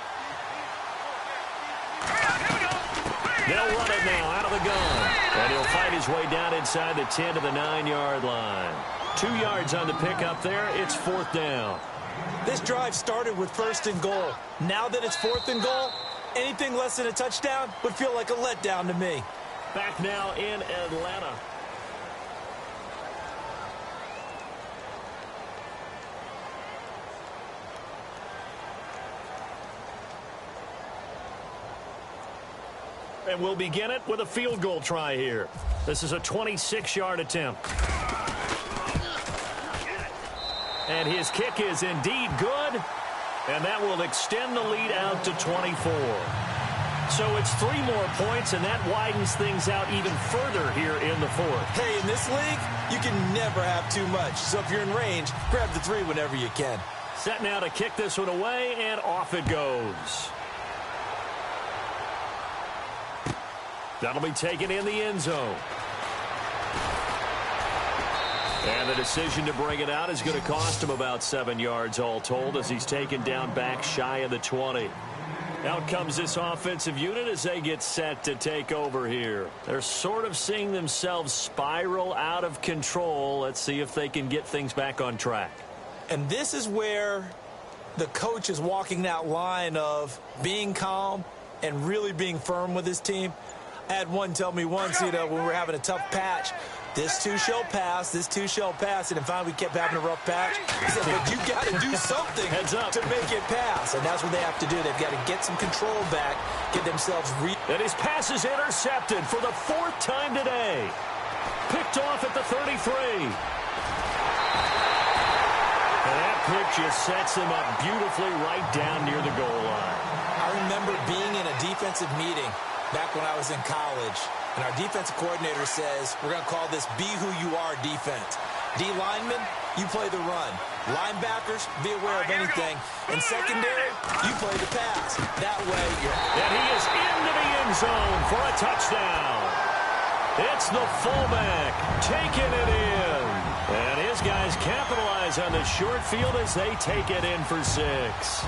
They'll run it now out of the gun. And he'll fight his way down inside the 10 to the 9-yard line. 2 yards on the pickup there. It's 4th down. This drive started with 1st and goal. Now that it's 4th and goal, anything less than a touchdown would feel like a letdown to me. Back now in Atlanta. And we'll begin it with a field goal try here. This is a 26-yard attempt. And his kick is indeed good. And that will extend the lead out to 24. So it's 3 more points, and that widens things out even further here in the 4th. Hey, in this league, you can never have too much. So if you're in range, grab the 3 whenever you can. Set now to kick this one away, and off it goes. That'll be taken in the end zone. And the decision to bring it out is going to cost him about 7 yards all told as he's taken down back shy of the 20. Out comes this offensive unit as they get set to take over here. They're sort of seeing themselves spiral out of control. Let's see if they can get things back on track. And this is where the coach is walking that line of being calm and really being firm with his team. I had one tell me once, when we were having a tough patch, this too shall pass, this too shall pass. And finally we kept having a rough patch. He said, but you got to do something to make it pass. And that's what they have to do. They've got to get some control back, get themselves And his pass is intercepted for the 4th time today. Picked off at the 33. And that pick just sets him up beautifully right down near the goal line. I remember being in a defensive meeting back when I was in college, and our defensive coordinator says, we're going to call this be who you are defense. D linemen, you play the run. Linebackers, be aware of anything. And secondary, you play the pass. That way, And he is into the end zone for a touchdown. It's the fullback taking it in. And his guys capitalize on the short field as they take it in for 6.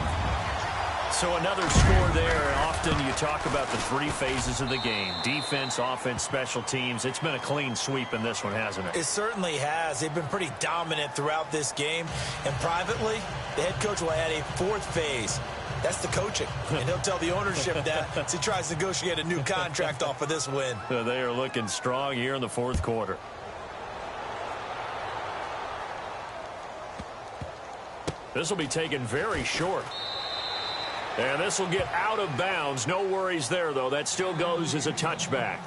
So another score there. Often you talk about the 3 phases of the game. Defense, offense, special teams. It's been a clean sweep in this one, hasn't it? It certainly has. They've been pretty dominant throughout this game. And privately, the head coach will add a 4th phase. That's the coaching. And he'll tell the ownership that as he tries to negotiate a new contract off of this win. They are looking strong here in the 4th quarter. This will be taken very short. And this will get out of bounds. No worries there, though. That still goes as a touchback.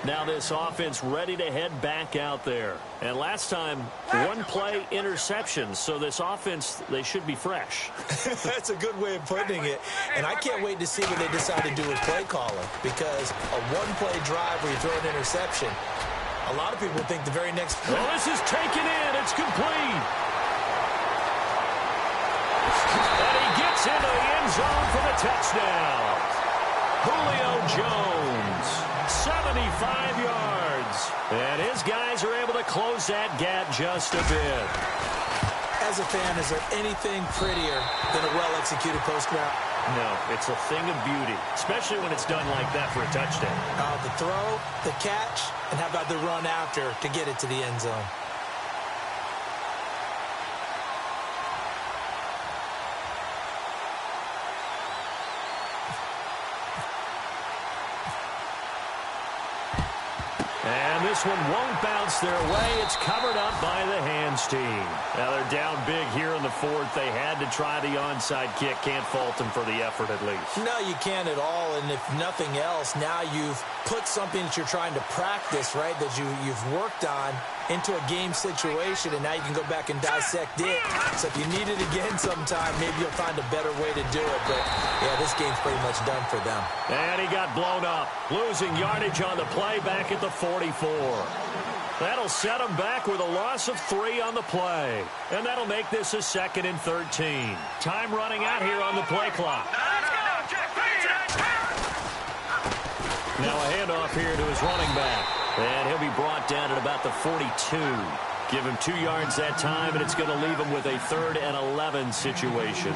Now this offense ready to head back out there. And last time, 1 play interception. So this offense, they should be fresh. That's a good way of putting it. And I can't wait to see what they decide to do with play calling. Because a 1-play drive where you throw an interception, a lot of people think the very next... Oh, this is taken in. It's complete. And he gets into the end zone for the touchdown. Julio Jones, 75 yards. And his guys are able to close that gap just a bit. As a fan, is there anything prettier than a well-executed post route? No, it's a thing of beauty, especially when it's done like that for a touchdown. The throw, the catch, and how about the run after to get it to the end zone? And this one won't bounce their way. It's covered up by the hands team. Now they're down big here in the fourth. They had to try the onside kick. Can't fault them for the effort at least. No, you can't at all. And if nothing else, now you've put something that you're trying to practice, right, that you've worked on into a game situation, and now you can go back and dissect it. So if you need it again sometime, maybe you'll find a better way to do it. But, yeah, this game's pretty much done for them. And he got blown up, losing yardage on the play back at the 44. That'll set him back with a loss of 3 on the play. And that'll make this a 2nd and 13. Time running out here on the play clock. Now a handoff here to his running back. And he'll be brought down at about the 42. Give him 2 yards that time, and it's going to leave him with a 3rd and 11 situation.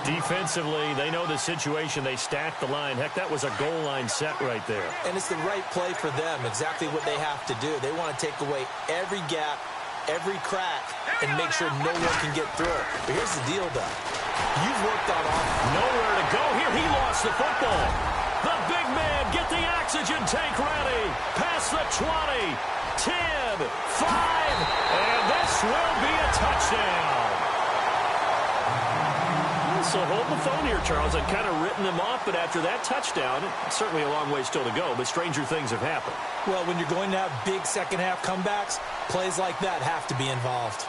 Defensively, they know the situation. They stacked the line. Heck, that was a goal line set right there. And it's the right play for them, exactly what they have to do. They want to take away every gap, every crack, and make sure no one can get through it. But here's the deal, though. You've worked on offense. Nowhere to go here. He lost the football. The big man, get the oxygen tank ready. Past the 20, 10, 5, and this will be a touchdown. So hold the phone here, Charles. I've kind of written them off, but after that touchdown, it's certainly a long way still to go, but stranger things have happened. Well, when you're going to have big second-half comebacks, plays like that have to be involved.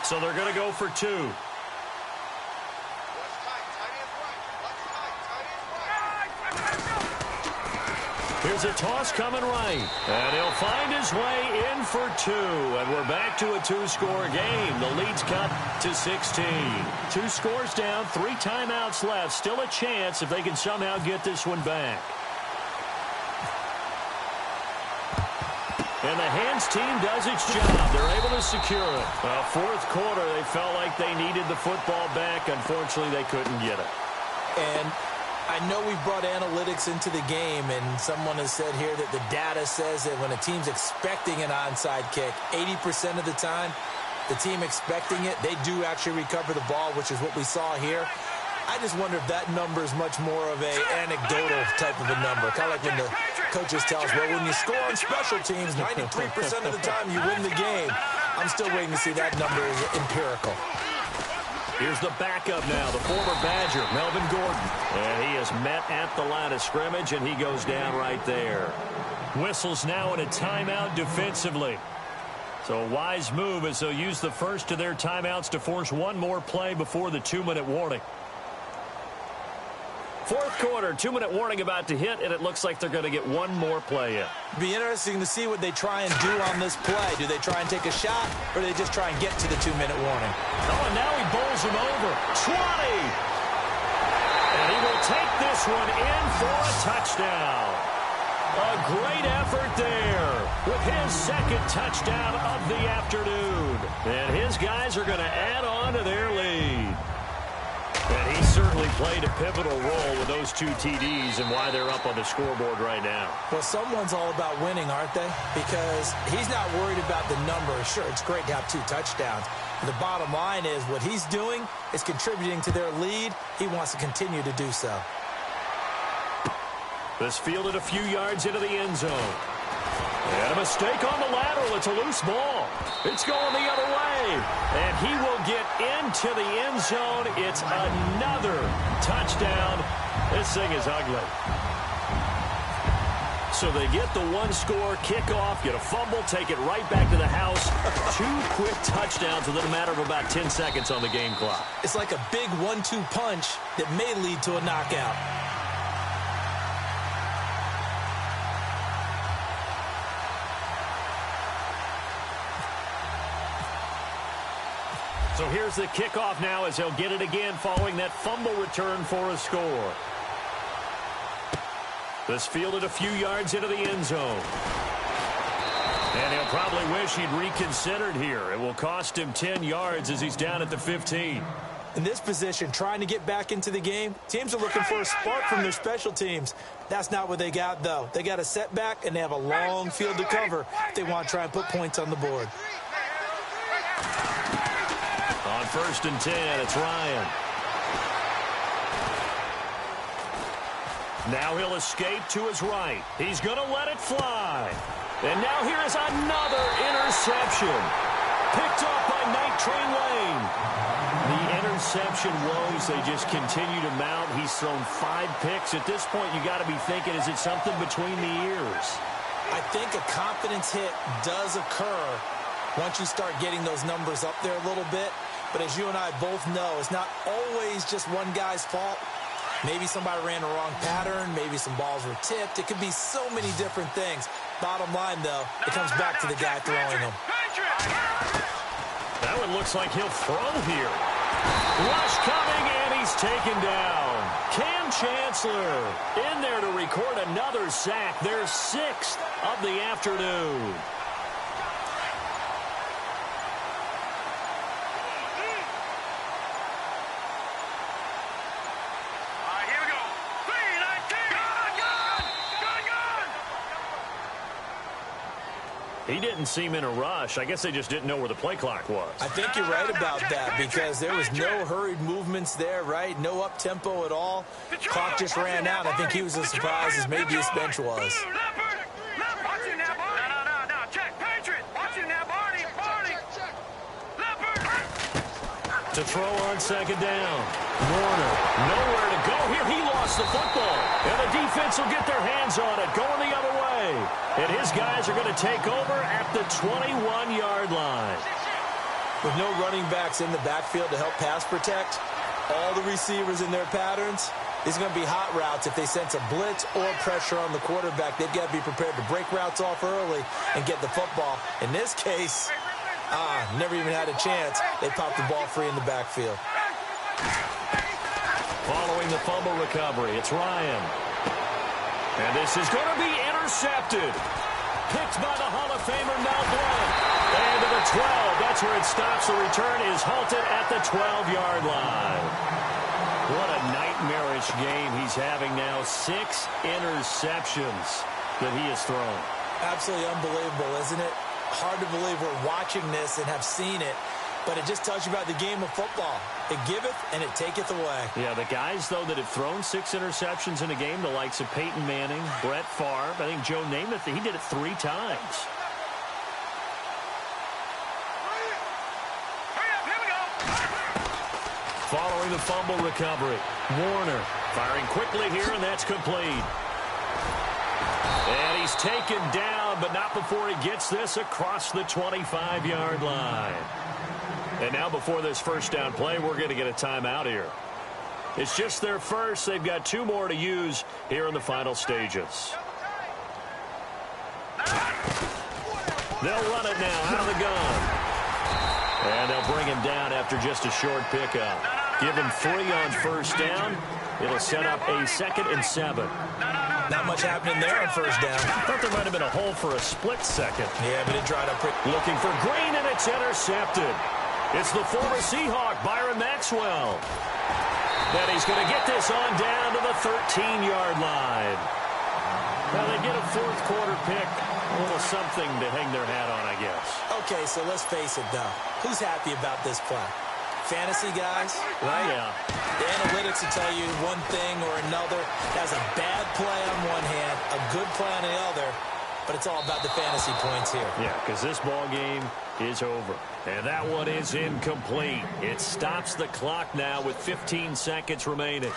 So they're going to go for 2. Here's a toss coming right. And he'll find his way in for 2. And we're back to a 2-score game. The lead's cut to 16. 2 scores down, 3 timeouts left. Still a chance if they can somehow get this one back. And the hands team does its job. They're able to secure it. Fourth quarter, they felt like they needed the football back. Unfortunately, they couldn't get it. And I know we've brought analytics into the game, and someone has said here that the data says that when a team's expecting an onside kick, 80% of the time, the team expecting it, they do actually recover the ball, which is what we saw here. I just wonder if that number is much more of a anecdotal type of a number. Kind of like when the coaches tell us, well, when you score on special teams, 93% of the time you win the game. I'm still waiting to see that number is empirical. Here's the backup now, the former Badger, Melvin Gordon. And he is met at the line of scrimmage, and he goes down right there. Whistles now in a timeout defensively. So a wise move as they'll use the first of their timeouts to force one more play before the 2-minute warning. Fourth quarter, 2-minute warning about to hit, and it looks like they're going to get one more play in. Be interesting to see what they try and do on this play. Do they try and take a shot, or do they just try and get to the 2-minute warning? Oh, and now he bowls him over. 20! And he will take this one in for a touchdown. A great effort there with his second touchdown of the afternoon. And his guys are going to add on to their lead. And he certainly played a pivotal role with those 2 TDs and why they're up on the scoreboard right now. Well, someone's all about winning, aren't they? Because he's not worried about the number. Sure, it's great to have 2 touchdowns. But the bottom line is what he's doing is contributing to their lead. He wants to continue to do so. This fielded a few yards into the end zone. And a mistake on the lateral. It's a loose ball. It's going the other way. And he will get into the end zone. It's another touchdown. This thing is ugly. So they get the 1-score kickoff, get a fumble, take it right back to the house. 2 quick touchdowns within a matter of about 10 seconds on the game clock. It's like a big 1-2 punch that may lead to a knockout. So here's the kickoff now as he'll get it again following that fumble return for a score. This fielded a few yards into the end zone. And he'll probably wish he'd reconsidered here. It will cost him 10 yards as he's down at the 15. In this position, trying to get back into the game, teams are looking for a spark from their special teams. That's not what they got, though. They got a setback, and they have a long field to cover if they want to try and put points on the board. On 1st and 10, it's Ryan. Now he'll escape to his right. He's going to let it fly. And now here is another interception. Picked off by Night Train Lane. The interception woes, they just continue to mount. He's thrown 5 picks. At this point, you got to be thinking, is it something between the ears? I think a confidence hit does occur once you start getting those numbers up there a little bit. But as you and I both know, it's not always just one guy's fault. Maybe somebody ran the wrong pattern. Maybe some balls were tipped. It could be so many different things. Bottom line, though, it comes back to the guy throwing them. That one looks like he'll throw here. Rush coming, and he's taken down. Cam Chancellor in there to record another sack. Their 6th of the afternoon. He didn't seem in a rush. I guess they just didn't know where the play clock was. I think you're right about that because there was no hurried movements there, right? No up-tempo at all. Clock just ran out. I think he was as surprised as maybe his bench was. To throw on 2nd down. Warner, nowhere to go here. He lost the football. And the defense will get their hands on it, going the other way. And his guys are going to take over at the 21-yard line. With no running backs in the backfield to help pass protect, all the receivers in their patterns, these are going to be hot routes. If they sense a blitz or pressure on the quarterback, they've got to be prepared to break routes off early and get the football. In this case, never even had a chance. They popped the ball free in the backfield. Following the fumble recovery, it's Ryan. And this is going to be intercepted. Picked by the Hall of Famer Mel Blount. And to the 12. That's where it stops. The return is halted at the 12-yard line. What a nightmarish game he's having now. 6 interceptions that he has thrown. Absolutely unbelievable, isn't it? Hard to believe we're watching this and have seen it. But it just tells you about the game of football. It giveth and it taketh away. Yeah, the guys, though, that have thrown 6 interceptions in a game, the likes of Peyton Manning, Brett Favre, I think Joe Namath, he did it 3 times. Following the fumble recovery, Warner firing quickly here, and that's complete. And he's taken down, but not before he gets this across the 25-yard line. And now before this first down play, we're going to get a timeout here. It's just their first. They've got 2 more to use here in the final stages. They'll run it now out of the gun. And they'll bring him down after just a short pickup. Give him 3 on first down. It'll set up a 2nd and 7. Not much happening there on first down. I thought there might have been a hole for a split second. Yeah, but it dried up quick. Looking for Green, and it's intercepted. It's the former Seahawk, Byron Maxwell. And he's going to get this on down to the 13-yard line. Now they get a 4th quarter pick. A little something to hang their hat on, I guess. Okay, so let's face it, though. Who's happy about this play? Fantasy guys, right? Yeah. The analytics will tell you one thing or another. That's a bad play on one hand, a good play on the other, but it's all about the fantasy points here. Yeah, because this ball game is over. And that one is incomplete. It stops the clock now with 15 seconds remaining.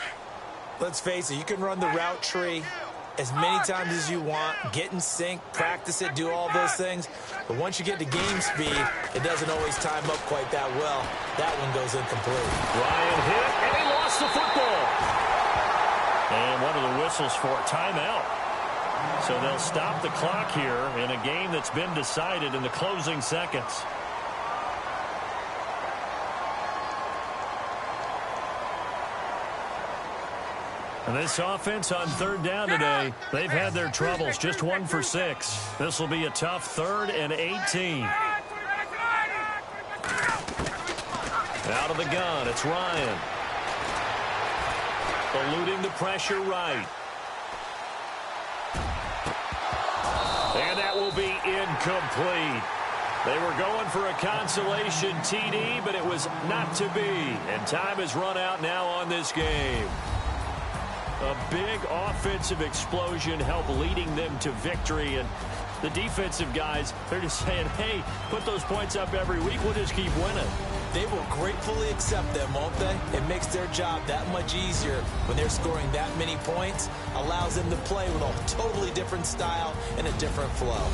Let's face it, you can run the route tree as many times as you want, get in sync, practice it, do all those things. But once you get to game speed, it doesn't always time up quite that well. That one goes incomplete. Ryan hit, and he lost the football. And one of the whistles for a timeout. So they'll stop the clock here in a game that's been decided in the closing seconds. And this offense on third down today, they've had their troubles. Just 1 for 6. This will be a tough 3rd and 18. Out of the gun, it's Ryan. Eluding the pressure right. And that will be incomplete. They were going for a consolation TD, but it was not to be. And time has run out now on this game. A big offensive explosion helped leading them to victory. And the defensive guys, they're just saying, hey, put those points up every week. We'll just keep winning. They will gratefully accept them, won't they? It makes their job that much easier when they're scoring that many points. Allows them to play with a totally different style and a different flow.